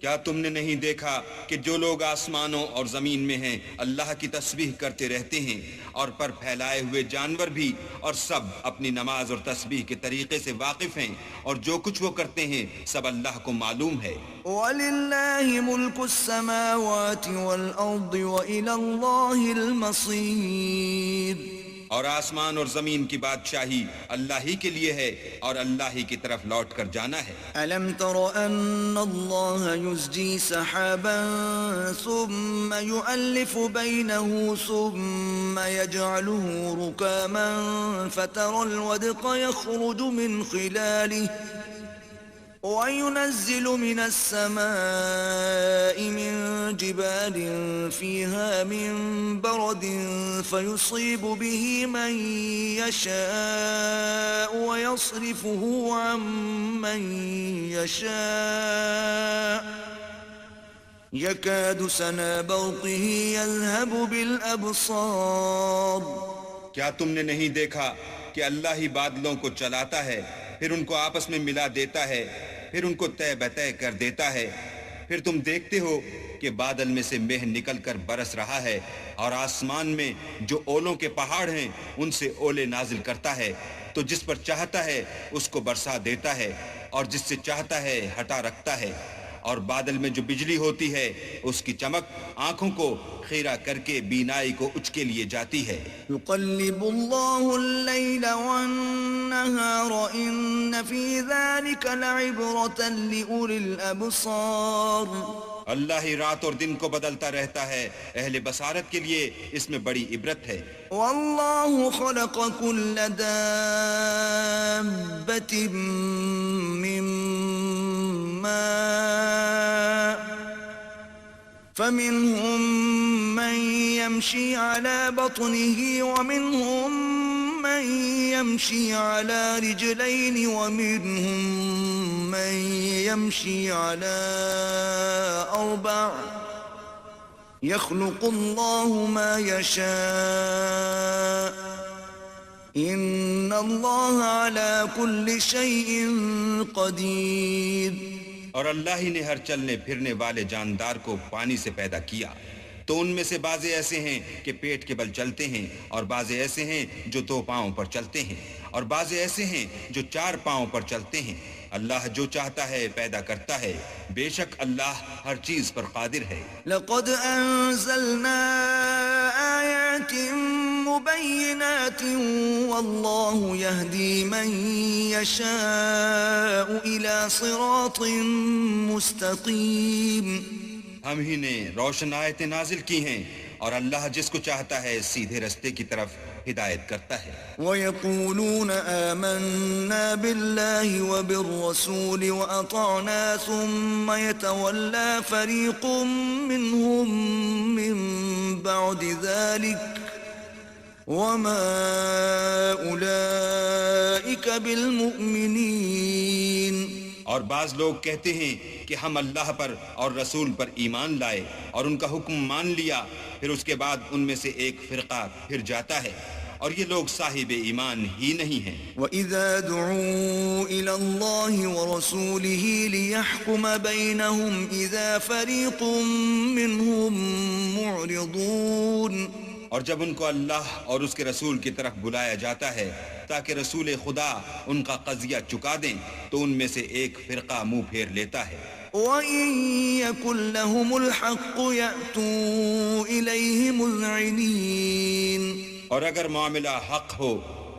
Speaker 1: کیا تم نے نہیں دیکھا کہ جو لوگ آسمانوں اور زمین میں ہیں اللہ کی تسبیح کرتے رہتے ہیں، اور پر پھیلائے ہوئے جانور بھی، اور سب اپنی نماز اور تسبیح کے طریقے سے واقف ہیں، اور جو کچھ وہ کرتے ہیں سب اللہ کو معلوم ہے۔
Speaker 2: وَلِلَّهِ مُلْكُ السَّمَاوَاتِ وَالْأَرْضِ وَإِلَى اللَّهِ الْمَصِيرُ۔
Speaker 1: اور آسمان اور زمین کی بادشاہی اللہ ہی کے لیے ہے اور اللہ ہی کی طرف لوٹ کر جانا ہے۔
Speaker 2: أَلَمْ تَرَ أَنَّ اللَّهَ يُزْجِي سَحَابًا ثُمَّ يُؤَلِّفُ بَيْنَهُ ثُمَّ يَجْعَلُهُ رُكَامًا فَتَرَى الْوَدْقَ يَخْرُجُ مِنْ خِلَالِهِ وَيُنَزِّلُ مِنَ السَّمَاءِ مِنْ جِبَالٍ فِيهَا مِنْ بَرَدٍ فَيُصِيبُ بِهِ مَنْ يَشَاءُ وَيَصْرِفُهُ عَنْ مَنْ يَشَاءُ يَكَادُ سَنَا بَرْقِهِ يَذْهَبُ بِالْأَبْصَارِ۔
Speaker 1: کیا تم نے نہیں دیکھا کہ اللہ ہی بادلوں کو چلاتا ہے، پھر ان کو آپس میں ملا دیتا ہے، پھر ان کو طے بطے کر دیتا ہے، پھر تم دیکھتے ہو کہ بادل میں سے مہ نکل کر برس رہا ہے، اور آسمان میں جو اولوں کے پہاڑ ہیں ان سے اولے نازل کرتا ہے، تو جس پر چاہتا ہے اس کو برسا دیتا ہے اور جس سے چاہتا ہے ہٹا رکھتا ہے، اور بادل میں جو بجلی ہوتی ہے اس کی چمک آنکھوں کو خیرہ کر کے بینائی کو اچکے لیے جاتی ہے۔
Speaker 2: يقلب الله الليل والنهار إن في ذلك لعبرة لأولي الأبصار۔
Speaker 1: اللہ ہی رات اور دن کو بدلتا رہتا ہے، اہل بصارت کے لیے اس میں بڑی عبرت ہے۔
Speaker 2: والله خلق كل دابة من ماء فمنهم من يمشي على بطنه ومنهم من يمشي على رجلين ومنهم من يمشي على أربع يخلق الله ما يشاء إن الله على كل شيء قدير۔
Speaker 1: اور اللہ ہی نے ہر چلنے پھرنے والے جاندار کو پانی سے پیدا کیا، تو ان میں سے بعضے ایسے ہیں کہ پیٹ کے بل چلتے ہیں، اور بعضے ایسے ہیں جو 2 پاؤں پر چلتے ہیں، اور بعضے ایسے ہیں جو 4 پاؤں پر چلتے ہیں۔ اللہ جو چاہتا ہے پیدا کرتا ہے، بے شک اللہ ہر چیز پر قادر ہے۔
Speaker 2: لقد أنزلنا آيات مبينات والله يهدي من يشاء إلى صراط مستقيم۔
Speaker 1: ہم ہی نے روشن آیتیں نازل کی ہیں، اور اللہ جس کو چاہتا ہے سیدھے رستے کی طرف ہدایت کرتا ہے۔
Speaker 2: وَيَقُولُونَ آمَنَّا بِاللَّهِ وَبِالرَّسُولِ وَأَطَعْنَا ثُمَّ يَتَوَلَّى فَرِيقٌ مِّنْهُمْ مِّن بَعْدِ ذَلِكَ وَمَا أُولَئِكَ بِالْمُؤْمِنِينَ۔
Speaker 1: اور بعض لوگ کہتے ہیں کہ ہم اللہ پر اور رسول پر ایمان لائے اور ان کا حکم مان لیا، پھر اس کے بعد ان میں سے ایک فرقہ پھر جاتا ہے، اور یہ لوگ صاحب ایمان ہی نہیں ہیں۔
Speaker 2: وَإِذَا دُعُوا إِلَى اللَّهِ وَرَسُولِهِ لِيَحْكُمَ بَيْنَهُمْ إِذَا فَرِيقٌ مِّنْهُمْ مُعْرِضُونَ۔
Speaker 1: اور جب ان کو اللہ اور اس کے رسول کی طرف بلایا جاتا ہے تاکہ رسول خدا ان کا قضیہ چکا دیں، تو ان میں سے ایک فرقہ منہ پھیر لیتا ہے۔
Speaker 2: وَإِن يَكُن لَّهُمُ الْحَقُّ يَأْتُوا إِلَيْهِ مُذْعِنِينَ۔
Speaker 1: اور اگر معاملہ حق ہو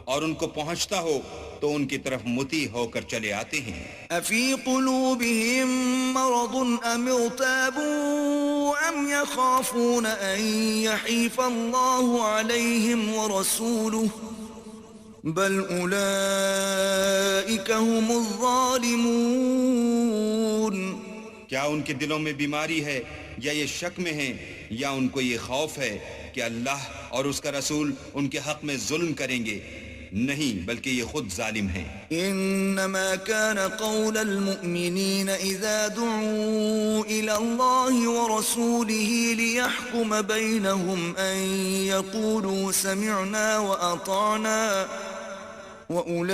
Speaker 1: اور ان کو پہنچتا ہو تو ان کی طرف مطیع ہو کر چلے آتے ہیں۔
Speaker 2: أفي قلوبهم مرض أم ارتابوا أم يخافون أن يحيف الله عليهم ورسوله بل أولئك هم الظالمون۔
Speaker 1: کیا ان کے دلوں میں بیماری ہے یا یہ شک میں ہیں یا ان کو یہ خوف ہے کہ اللہ اور اس کا رسول ان کے حق میں ظلم کریں گے؟ نہیں، بلکہ یہ خود ظالم ہیں۔
Speaker 2: إنما كان قول المؤمنين إذا دعوا إلى الله ورسوله ليحكم بينهم أن يقولوا سمعنا وأطعنا وأولئك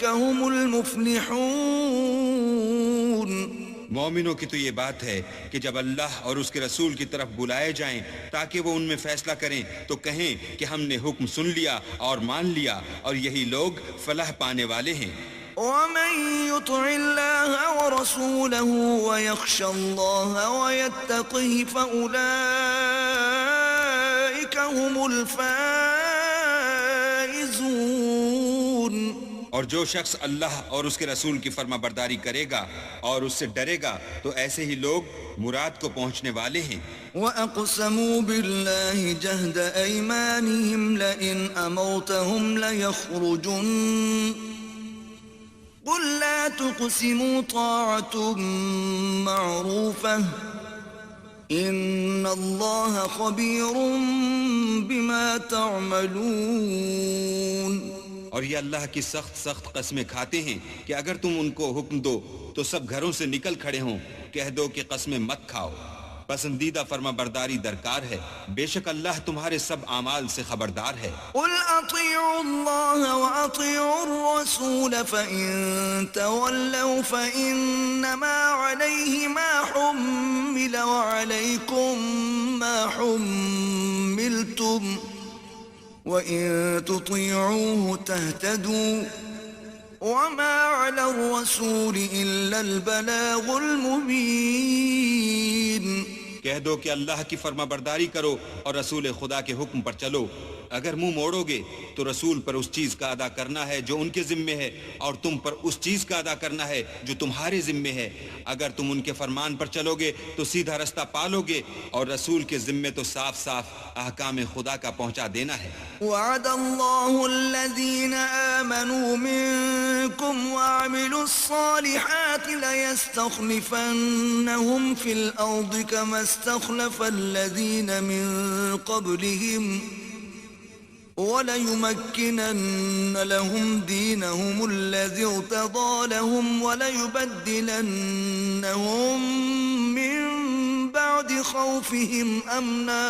Speaker 2: هم المفلحون۔
Speaker 1: مومنوں کی تو یہ بات ہے کہ جب اللہ اور اس کے رسول کی طرف بلائے جائیں تاکہ وہ ان میں فیصلہ کریں تو کہیں کہ ہم نے حکم سن لیا اور مان لیا، اور یہی لوگ فلاح پانے والے ہیں۔
Speaker 2: ومن يطع الله ورسوله ويخشى الله ويتقه فأولئك هم الفائزون۔
Speaker 1: اور جو شخص اللہ اور اس کے رسول کی فرما برداری کرے گا اور اس سے ڈرے گا تو ایسے ہی لوگ مراد کو پہنچنے والے ہیں۔
Speaker 2: وَأَقْسَمُوا بِاللَّهِ جَهْدَ أَيْمَانِهِمْ لَئِنْ أَمَرْتَهُمْ لَيَخْرُجُنَّ قُلْ لَا تُقْسِمُوا طَاعَةٌ مَّعْرُوفَةٌ إِنَّ اللَّهَ خَبِيرٌ بِمَا تَعْمَلُونَ۔
Speaker 1: اور یہ اللہ کی سخت قسمیں کھاتے ہیں کہ اگر تم ان کو حکم دو تو سب گھروں سے نکل کھڑے ہوں، کہہ دو کہ قسمیں مت کھاؤ، پسندیدہ فرما برداری درکار ہے، بے شک اللہ تمہارے سب اعمال سے خبردار ہے۔
Speaker 2: قل اطیعوا اللہ واطیعوا الرسول فإن تولوا فإنما علیہ ما حمل وعلیکم ما حملتم وَإِن تُطِيعُوهُ تَهْتَدُوا وَمَا عَلَى الرَّسُولِ إِلَّا الْبَلَاغُ الْمُبِينُ۔
Speaker 1: کہہ دو کہ اللہ کی فرما برداری کرو اور رسول خدا کے حکم پر چلو، اگر منہ موڑو گے تو رسول پر اس چیز کا ادا کرنا ہے جو ان کے ذمے ہے، اور تم پر اس چیز کا ادا کرنا ہے جو تمہارے ذمے ہے۔ اگر تم ان کے فرمان پر چلو گے تو سیدھا رستہ پالو گے، اور رسول کے ذمے تو صاف احکام خدا کا پہنچا دینا ہے۔
Speaker 2: وعد اللہ الذین آمنوا منکم وعملوا الصالحات لیستخلفنہم فی الارض کما استخلف الذین من قبلہم وَلَيُمَكِّنَنَّ لَهُمْ دِينَهُمُ الَّذِي ارْتَضَىٰ لَهُمْ وَلَيُبَدِّلَنَّهُمْ مِنْ بَعْدِ خَوْفِهِمْ أَمْنًا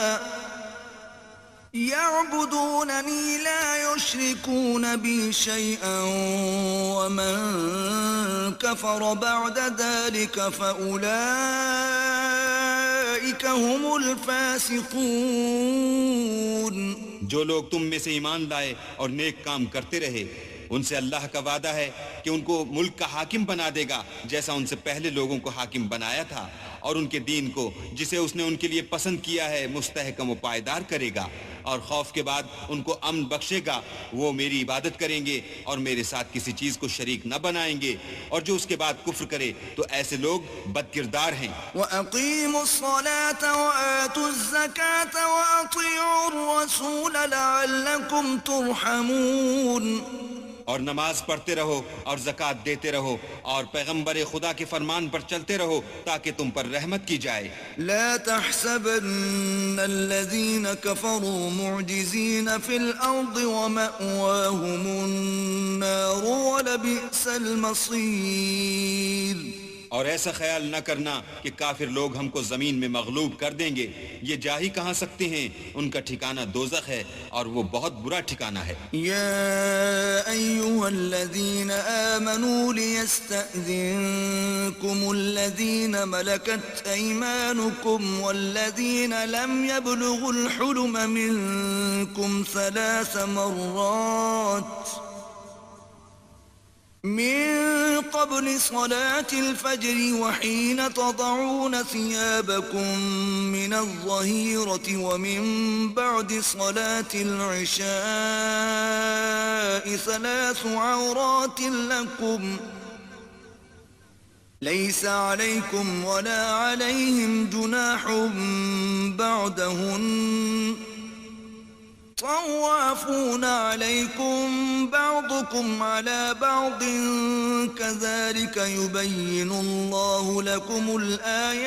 Speaker 2: يَعْبُدُونَنِي لَا يُشْرِكُونَ بِي شَيْئًا وَمَنْ كَفَرَ بَعْدَ ذَلِكَ فَأُولَئِكَ هُمُ الْفَاسِقُونَ۔
Speaker 1: جو لوگ تم میں سے ایمان لائے اور نیک کام کرتے رہے، ان سے اللہ کا وعدہ ہے کہ ان کو ملک کا حاکم بنا دے گا جیسا ان سے پہلے لوگوں کو حاکم بنایا تھا، اور ان کے دین کو جسے اس نے ان کے لیے پسند کیا ہے مستحکم و پائیدار کرے گا، اور خوف کے بعد ان کو امن بخشے گا۔ وہ میری عبادت کریں گے اور میرے ساتھ کسی چیز کو شریک نہ بنائیں گے، اور جو اس کے بعد کفر کرے تو ایسے لوگ بد کردار ہیں۔
Speaker 2: وَأَقِيمُوا الصَّلَاةَ وَآتُوا الزَّكَاةَ وَأَطِيعُوا الرَّسُولَ لَعَلَّكُمْ تُرْحَمُونَ۔
Speaker 1: اور نماز پڑھتے رہو اور زکوٰۃ دیتے رہو اور پیغمبر خدا کے فرمان پر چلتے رہو تاکہ تم پر رحمت کی جائے۔
Speaker 2: لا تحسبن الذين كفروا معجزين في الأرض ومأواهم النار ولبئس المصير۔
Speaker 1: اور ایسا خیال نہ کرنا کہ کافر لوگ ہم کو زمین میں مغلوب کر دیں گے، یہ جا ہی کہاں سکتے ہیں، ان کا ٹھکانہ دوزخ ہے اور وہ بہت برا ٹھکانہ ہے۔
Speaker 2: یا ایھا الذین آمنوا لیستأذنکم الذین ملکت ایمانکم والذین لم یبلغوا الحلم منکم 3 مرات من قبل صلاة الفجر وحين تضعون ثيابكم من الظهيرة ومن بعد صلاة العشاء 3 عورات لكم ليس عليكم ولا عليهم جناح بعدهن طوافون عليكم بعضكم على بعض كذلك يبين الله لكم الآيات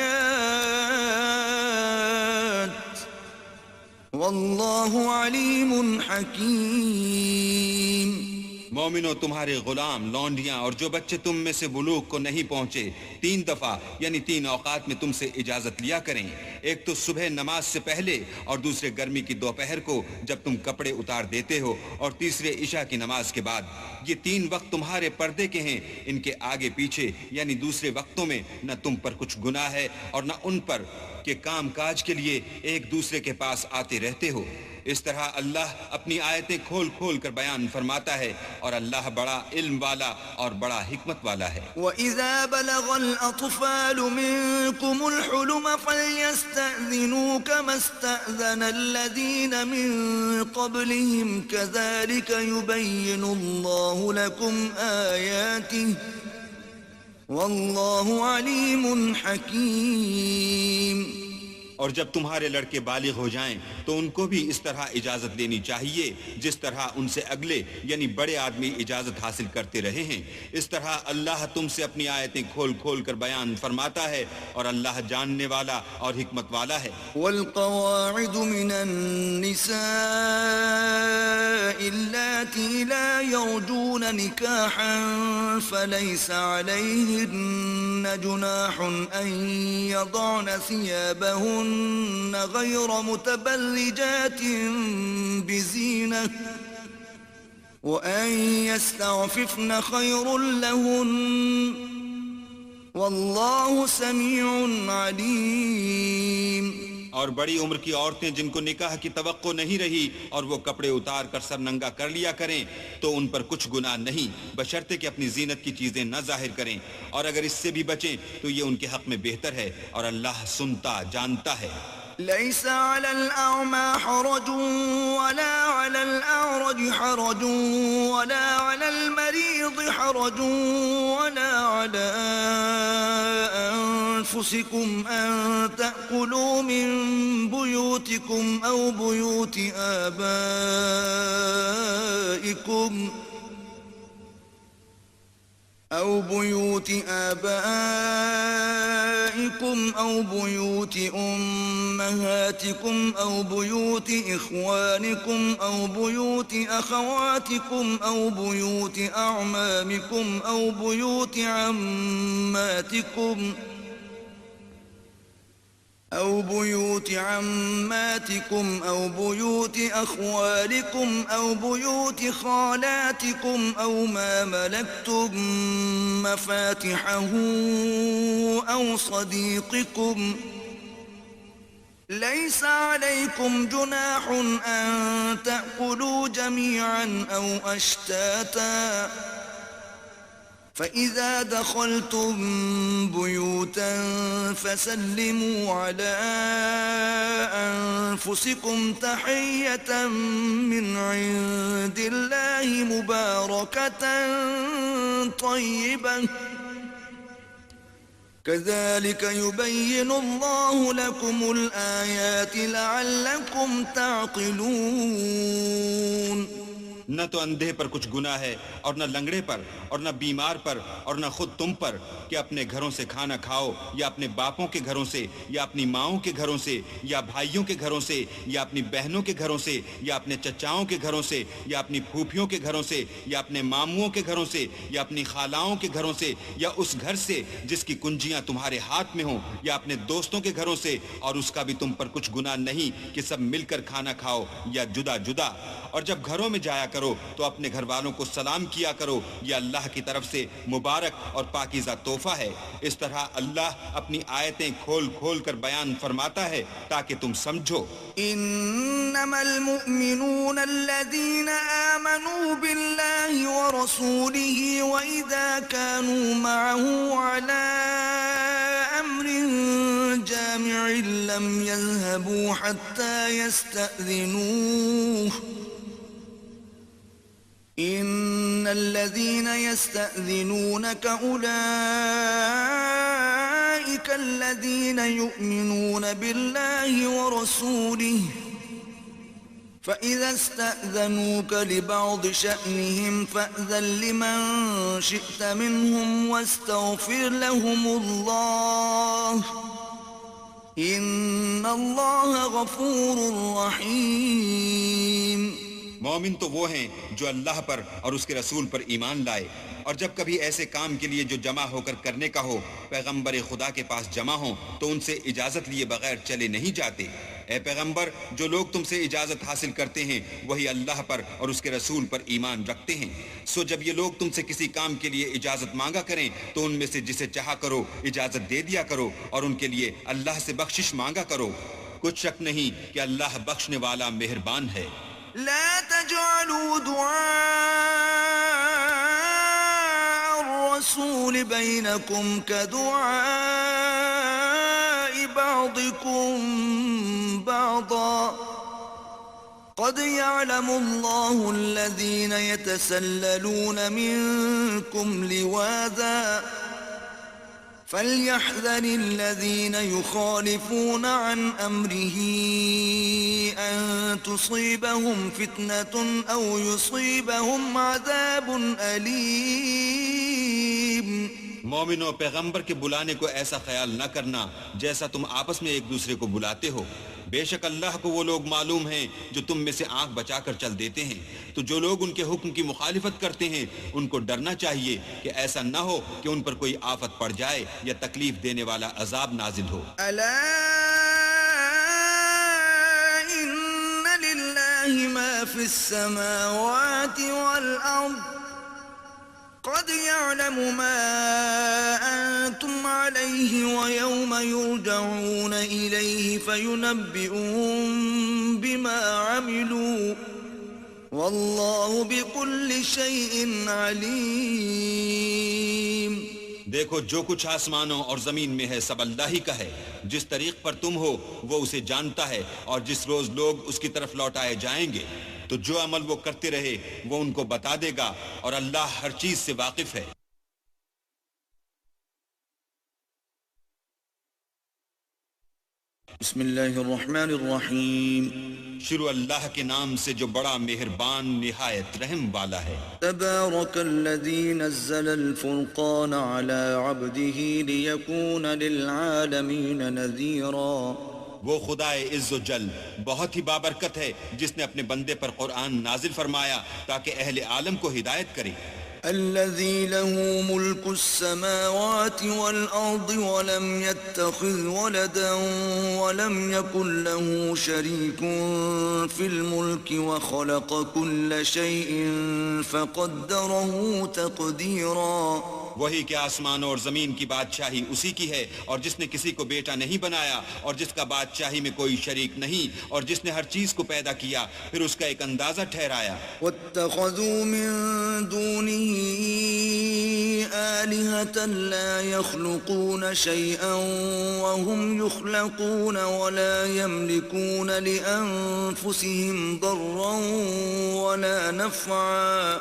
Speaker 2: والله عليم حكيم.
Speaker 1: مومنو، تمہارے غلام، لونڈیاں اور جو بچے تم میں سے بلوغ کو نہیں پہنچے 3 دفعہ یعنی 3 اوقات میں تم سے اجازت لیا کریں. ایک تو صبح نماز سے پہلے اور دوسرے گرمی کی دوپہر کو جب تم کپڑے اتار دیتے ہو اور تیسرے عشاء کی نماز کے بعد. یہ 3 وقت تمہارے پردے کے ہیں. ان کے آگے پیچھے یعنی دوسرے وقتوں میں نہ تم پر کچھ گناہ ہے اور نہ ان پر کہ کام کاج کے لیے ایک دوسرے کے پاس آتے رہتے ہو. اس طرح اللہ اپنی آیتیں کھول کھول کر بیان فرماتا ہے اور اللہ بڑا علم والا اور بڑا حکمت والا ہے.
Speaker 2: وَإِذَا بَلَغَ الْأَطْفَالُ مِنكُمُ الْحُلُمَ فَلْيَسْتَأْذِنُوا كَمَا اسْتَأْذَنَ الَّذِينَ مِن قَبْلِهِمْ كَذَلِكَ يُبَيِّنُ اللَّهُ لَكُمْ آيَاتِهِ وَاللَّهُ عَلِيمٌ حَكِيمٌ.
Speaker 1: اور جب تمہارے لڑکے بالغ ہو جائیں تو ان کو بھی اس طرح اجازت لینی چاہیے جس طرح ان سے اگلے یعنی بڑے آدمی اجازت حاصل کرتے رہے ہیں. اس طرح اللہ تم سے اپنی آیتیں کھول کھول کر بیان فرماتا ہے اور اللہ جاننے والا اور حکمت والا ہے.
Speaker 2: والقواعد من النساء اللاتي لا يرجون نكاحا فليس عليهن جناح أن يضعن ثيابهن غير متبرجات بزينة وأن يستعففن خير لهن والله سميع عليم.
Speaker 1: اور بڑی عمر کی عورتیں جن کو نکاح کی توقع نہیں رہی اور وہ کپڑے اتار کر سر ننگا کر لیا کریں تو ان پر کچھ گناہ نہیں بشرطے کہ اپنی زینت کی چیزیں نہ ظاہر کریں. اور اگر اس سے بھی بچیں تو یہ ان کے حق میں بہتر ہے اور اللہ سنتا جانتا ہے.
Speaker 2: ليس على الأعمى حرج ولا على الأعرج حرج ولا على المريض حرج ولا على أنفسكم أن تأكلوا من بيوتكم أو بيوت آبائكم أو بيوت أمهاتكم أو بيوت إخوانكم أو بيوت أخواتكم أو بيوت أعمامكم أو بيوت عماتكم أو بيوت أخوالكم أو بيوت خالاتكم أو ما ملكتم مفاتحه أو صديقكم. ليس عليكم جناح أن تأكلوا جميعا أو أشتاتا فإذا دخلتم بيوتا فسلموا على أنفسكم تحية من عند الله مباركة طيبة كذلك يبين الله لكم الآيات لعلكم تعقلون.
Speaker 1: نہ تو اندھے پر کچھ گناہ ہے اور نہ لنگڑے پر اور نہ بیمار پر اور نہ خود تم پر کہ اپنے گھروں سے کھانا کھاؤ یا اپنے باپوں کے گھروں سے یا اپنی ماؤں کے گھروں سے یا بھائیوں کے گھروں سے یا اپنی بہنوں کے گھروں سے یا اپنے چچاؤں کے گھروں سے یا اپنی پھوپھیوں کے گھروں سے یا اپنے ماموں کے گھروں سے یا اپنی خالاؤں کے گھروں سے یا اس گھر سے جس کی کنجیاں تمہارے ہاتھ میں ہوں یا اپنے دوستوں کے گھروں سے اور اس کا بھی تم پر کچھ گناہ نہیں کہ سب مل کر کھانا کھاؤ یا جدا جدا. اور جب گھروں میں جایا کرو تو اپنے گھر والوں کو سلام کیا کرو، یہ اللہ کی طرف سے مبارک اور پاکیزہ تحفہ ہے. اس طرح اللہ اپنی آیتیں کھول کھول کر بیان فرماتا ہے تاکہ تم سمجھو.
Speaker 2: انما المؤمنون الذين آمنوا بالله ورسوله وإذا كانوا معه على أمر جامع لم يذهبوا حتى يستأذنوه إن الذين يستأذنونك أولئك الذين يؤمنون بالله ورسوله فإذا استأذنوك لبعض شأنهم فأذن لمن شئت منهم واستغفر لهم الله إن الله غفور رحيم.
Speaker 1: مومن تو وہ ہیں جو اللہ پر اور اس کے رسول پر ایمان لائے، اور جب کبھی ایسے کام کے لیے جو جمع ہو کر کرنے کا ہو پیغمبر خدا کے پاس جمع ہوں تو ان سے اجازت لیے بغیر چلے نہیں جاتے. اے پیغمبر، جو لوگ تم سے اجازت حاصل کرتے ہیں وہی اللہ پر اور اس کے رسول پر ایمان رکھتے ہیں. سو جب یہ لوگ تم سے کسی کام کے لیے اجازت مانگا کریں تو ان میں سے جسے چاہا کرو اجازت دے دیا کرو اور ان کے لیے اللہ سے بخشش مانگا کرو. کچھ شک نہیں کہ اللہ بخشنے والا مہربان ہے.
Speaker 2: لا تجعلوا دعاء الرسول بينكم كدعاء بعضكم بعضا قد يعلم الله الذين يتسللون منكم لواذا فليحذر الذين يخالفون عن أمره أن تصيبهم فتنة أو يصيبهم عذاب أليم.
Speaker 1: مومنوں، پیغمبر کے بلانے کو ایسا خیال نہ کرنا جیسا تم آپس میں ایک دوسرے کو بلاتے ہو. بے شک اللہ کو وہ لوگ معلوم ہیں جو تم میں سے آنکھ بچا کر چل دیتے ہیں. تو جو لوگ ان کے حکم کی مخالفت کرتے ہیں ان کو ڈرنا چاہیے کہ ایسا نہ ہو کہ ان پر کوئی آفت پڑ جائے یا تکلیف دینے والا عذاب نازل ہو.
Speaker 2: ألا إن لله ما في السماوات والأرض قد يعلم ما أنتم عليه ويوم يرجعون إليه فينبئهم بما عملوا والله بكل شيء عليم.
Speaker 1: دیکھو، جو کچھ آسمانوں اور زمین میں ہے سب اللہ ہی کا ہے. جس طریق پر تم ہو وہ اسے جانتا ہے، اور جس روز لوگ اس کی طرف لوٹائے جائیں گے تو جو عمل وہ کرتے رہے وہ ان کو بتا دے گا، اور اللہ ہر چیز سے واقف ہے.
Speaker 2: بسم اللہ الرحمن الرحیم.
Speaker 1: شروع اللہ کے نام سے جو بڑا مہربان نہایت رحم والا ہے.
Speaker 2: تبارک الذی نزل الفرقان على عبده ليكون للعالمین نذیرا.
Speaker 1: وہ خدائے عز و جل بہت ہی بابرکت ہے جس نے اپنے بندے پر قرآن نازل فرمایا تاکہ اہل عالم کو ہدایت کرے.
Speaker 2: الذي له ملك السماوات والأرض ولم يتخذ ولدا ولم يكن له شريك في الملك وخلق كل شيء فقدره تقديرا.
Speaker 1: وہی کہ آسمانوں اور زمین کی بادشاہی اسی کی ہے، اور جس نے کسی کو بیٹا نہیں بنایا اور جس کا بادشاہی میں کوئی شریک نہیں، اور جس نے ہر چیز کو پیدا کیا پھر اس کا ایک اندازہ ٹھہرایا.
Speaker 2: واتخذوا من دونه آلهة لا يخلقون شيئا وهم يخلقون ولا يملكون لأنفسهم ضرا ولا نفعا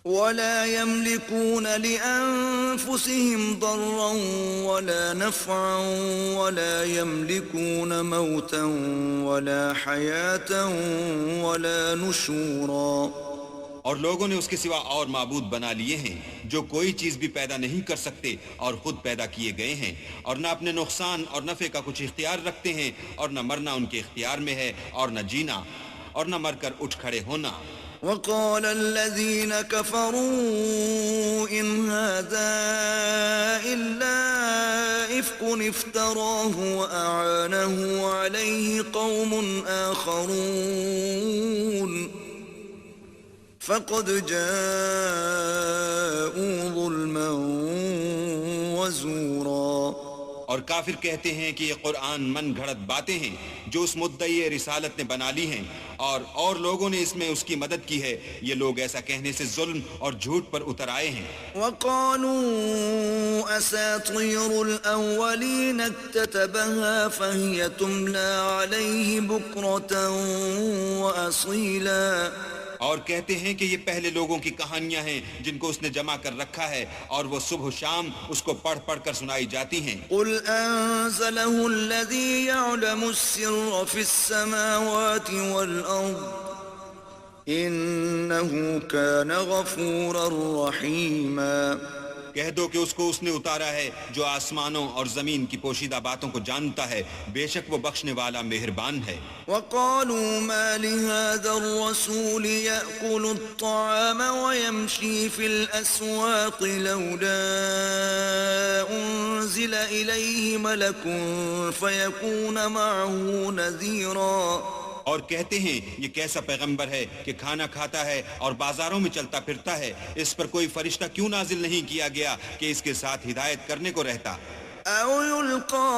Speaker 2: ولا يملكون لأنفسهم ضرا ولا نفعا ولا يملكون موتا ولا حياة ولا نشورا.
Speaker 1: اور لوگوں نے اس کے سوا اور معبود بنا لیے ہیں جو کوئی چیز بھی پیدا نہیں کر سکتے اور خود پیدا کیے گئے ہیں، اور نہ اپنے نقصان اور نفع کا کچھ اختیار رکھتے ہیں، اور نہ مرنا ان کے اختیار میں ہے اور نہ جینا اور نہ مر کر اٹھ کھڑے ہونا.
Speaker 2: وقال الذين كفروا إن هذا إلا إفك افتراه وأعانه عليه قوم آخرون فقد جاءوا ظلما وزورا.
Speaker 1: اور کافر کہتے ہیں کہ یہ قرآن من گھڑت باتیں ہیں جو اس مدعی رسالت نے بنا لی ہیں اور لوگوں نے اس میں اس کی مدد کی ہے. یہ لوگ ایسا کہنے سے ظلم اور جھوٹ پر اتر آئے ہیں.
Speaker 2: وقالوا أساطير الأولين اكتتبها فهي تملى عليه بكرة وأصيلا.
Speaker 1: اور کہتے ہیں کہ یہ پہلے لوگوں کی کہانیاں ہیں جن کو اس نے جمع کر رکھا ہے اور وہ صبح و شام اس کو پڑھ پڑھ کر سنائی جاتی ہیں.
Speaker 2: قل أنزله الذي يعلم السر في السماوات والأرض إنه كان غفورا رحيما.
Speaker 1: کہہ دو کہ اس کو اس نے اتارا ہے جو آسمانوں اور زمین کی پوشیدہ باتوں کو جانتا ہے، بے شک وہ بخشنے والا مہربان ہے.
Speaker 2: وقالوا ما لهذا الرسول يأكل الطعام ويمشي في الأسواق لولا أنزل إليه ملك فيكون معه نذيرا.
Speaker 1: اور کہتے ہیں یہ کیسا پیغمبر ہے کہ کھانا کھاتا ہے اور بازاروں میں چلتا پھرتا ہے، اس پر کوئی فرشتہ کیوں نازل نہیں کیا گیا کہ اس کے ساتھ ہدایت کرنے کو رہتا.
Speaker 2: أو يلقى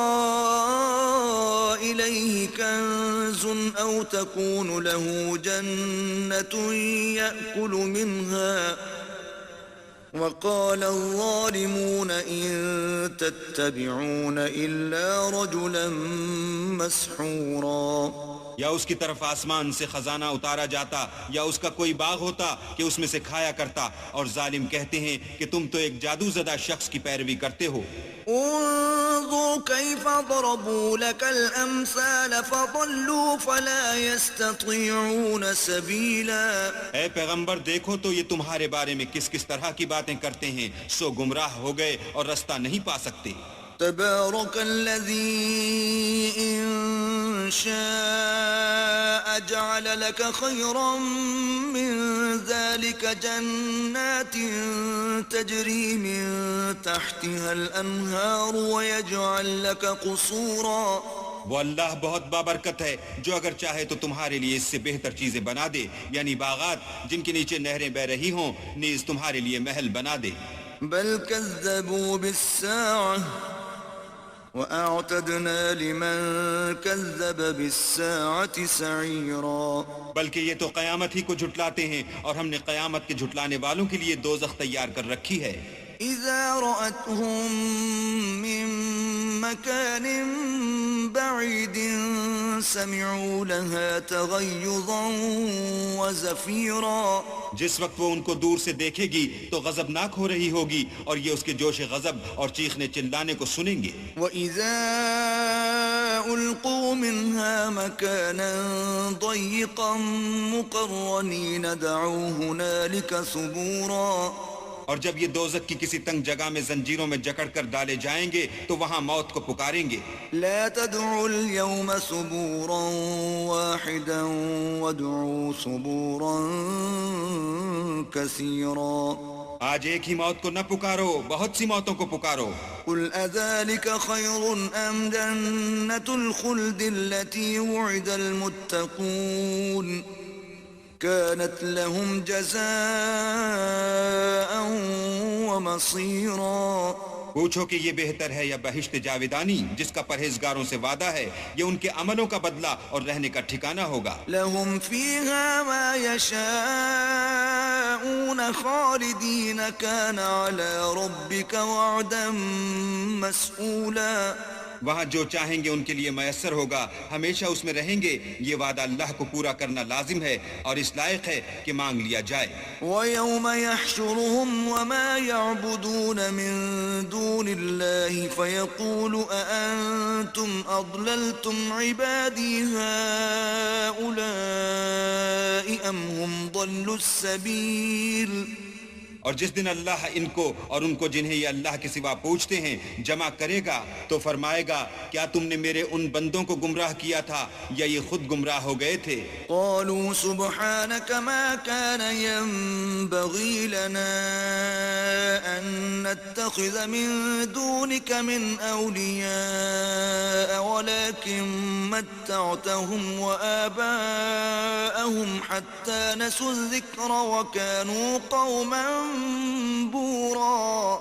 Speaker 2: إليه كنز أو تكون له جنة يأكل منها. وقال الظالمون إن تتبعون إلا رجلا مسحورا.
Speaker 1: یا اس کی طرف آسمان سے خزانہ اتارا جاتا یا اس کا کوئی باغ ہوتا کہ اس میں سے کھایا کرتا. اور ظالم کہتے ہیں کہ تم تو ایک جادو زدہ شخص کی پیروی کرتے ہو.
Speaker 2: انظر كيف ضربوا لك الأمثال فضلوا فلا يستطيعون سبيلا.
Speaker 1: اے پیغمبر دیکھو تو یہ تمہارے بارے میں کس کس طرح کی باتیں کرتے ہیں، سو گمراہ ہو گئے اور رستہ نہیں پا سکتے.
Speaker 2: تبارك الذي إن شاء جعل لك خيرا من ذلك جنات تجري من تحتها الأنهار ويجعل لك قصورا.
Speaker 1: وہ اللہ بہت بابرکت ہے جو اگر چاہے تو تمہارے لیے اس سے بہتر چیزیں بنا دے، یعنی باغات جن کے نیچے نہریں بہ رہی ہوں، نیز تمہارے لیے محل بنا دے.
Speaker 2: بل كذبوا بالساعة وأعتدنا لمن كذب بالساعة سعيرا.
Speaker 1: بلکہ یہ تو قیامت ہی کو جھٹلاتے ہیں اور ہم نے قیامت کے جھٹلانے والوں کے لیے دوزخ تیار کر رکھی ہے.
Speaker 2: إذا رأتهم من مكان بعيد سمعوا لها تغيظا وزفيرا.
Speaker 1: جس وقت وہ ان کو دور سے دیکھے گی تو غضبناک ہو رہی ہوگی اور یہ اس کے جوش غضب اور چیخنے چلانے کو سنیں گے.
Speaker 2: وَإِذَا أُلْقُوا مِنْهَا مَكَانًا ضَيِّقًا مُقَرَّنِينَ دَعُوا هُنَالِكَ ثُبُورًا.
Speaker 1: اور جب یہ دوزخ کی کسی تنگ جگہ میں زنجیروں میں جکڑ کر ڈالے جائیں گے تو وہاں موت کو پکاریں گے.
Speaker 2: لا تدعوا اليوم ثبورا واحدا وادعوا ثبورا كثيرا.
Speaker 1: آج ایک ہی موت کو نہ پکارو، بہت سی موتوں کو پکارو.
Speaker 2: قل أذلك خير أم جنة الخلد التي وعد المتقون كانت لهم جزاء ومصيرا.
Speaker 1: پوچھو کہ یہ بہتر ہے یا بہشت جاویدانی جس کا پرہیزگاروں سے وعدہ ہے، یہ ان کے عملوں کا بدلہ اور رہنے کا ٹھکانہ ہوگا.
Speaker 2: لهم فيها ما يشاءون خالدين كان على ربك وعدا مسئولا.
Speaker 1: وہاں جو چاہیں گے ان کے لیے میسر ہوگا، ہمیشہ اس میں رہیں گے. یہ وعدہ اللہ کو پورا کرنا لازم ہے اور اس لائق ہے کہ مانگ لیا جائے.
Speaker 2: وَيَوْمَ يَحْشُرُهُمْ وَمَا يَعْبُدُونَ مِن دُونِ اللَّهِ فَيَقُولُ أَأَنْتُمْ أَضْلَلْتُمْ عِبَادِي هَؤُلَاءِ أَمْ هُمْ ضَلُّوا السَّبِيلَ.
Speaker 1: اور جس دن اللہ ان کو اور ان کو جنہیں یہ اللہ کے سوا پوچھتے ہیں جمع کرے گا تو فرمائے گا کیا تم نے میرے ان بندوں کو گمراہ کیا تھا یا یہ خود گمراہ ہو گئے تھے؟
Speaker 2: قالوا سبحانك ما كان ينبغي لنا أن نتخذ من دونك من أولياء ولكن متعتهم وآباءهم حتى نسوا الذكر وكانوا قوما بورا.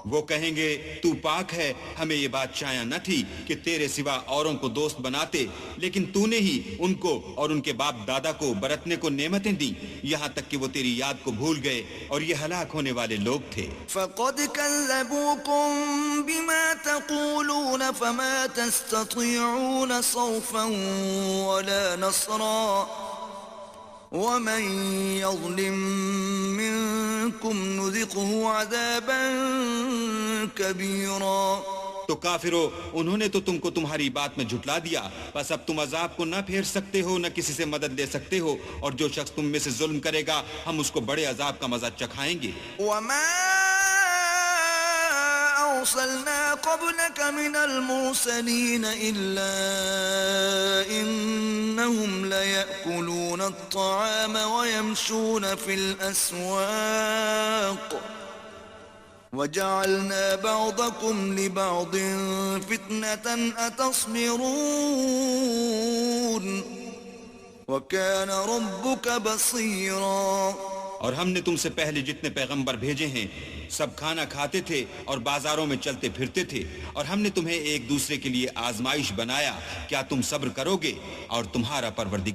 Speaker 1: وہ کہیں گے تو پاک ہے، ہمیں یہ بات چاہیے نہ تھی کہ تیرے سوا اوروں کو دوست بناتے، لیکن تو نے ہی ان کو اور ان کے باپ دادا کو برتنے کو نعمتیں دیں، یہاں تک کہ وہ تیری یاد کو بھول گئے اور یہ ہلاک ہونے والے لوگ تھے۔
Speaker 2: فقد كذبوكم بما تقولون فما تستطيعون صرفا ولا نصرا ومن يظلم منكم نذقه عذابا كبيرا۔
Speaker 1: تو کافرو، انہوں نے تو تم کو تمہاری بات میں جھٹلا دیا، بس اب تم عذاب کو نہ پھیر سکتے ہو نہ کسی سے مدد لے سکتے ہو، اور جو شخص تم میں سے ظلم کرے گا ہم اس کو بڑے عذاب کا مزہ چکھائیں گے۔
Speaker 2: وما أرسلنا قبلك من المرسلين إلا إنهم ليأكلون الطعام ويمشون في الأسواق وجعلنا بعضكم لبعض فتنة أتصبرون وكان ربك بصيرا۔
Speaker 1: اور ہم نے تم سے پہلے جتنے پیغمبر بھیجے ہیں سب کھانا کھاتے تھے اور بازاروں میں چلتے پھرتے تھے، اور ہم نے تمہیں ایک دوسرے کے لیے آزمائش بنایا، کیا تم صبر کرو گے؟ اور تمہارا پروردگار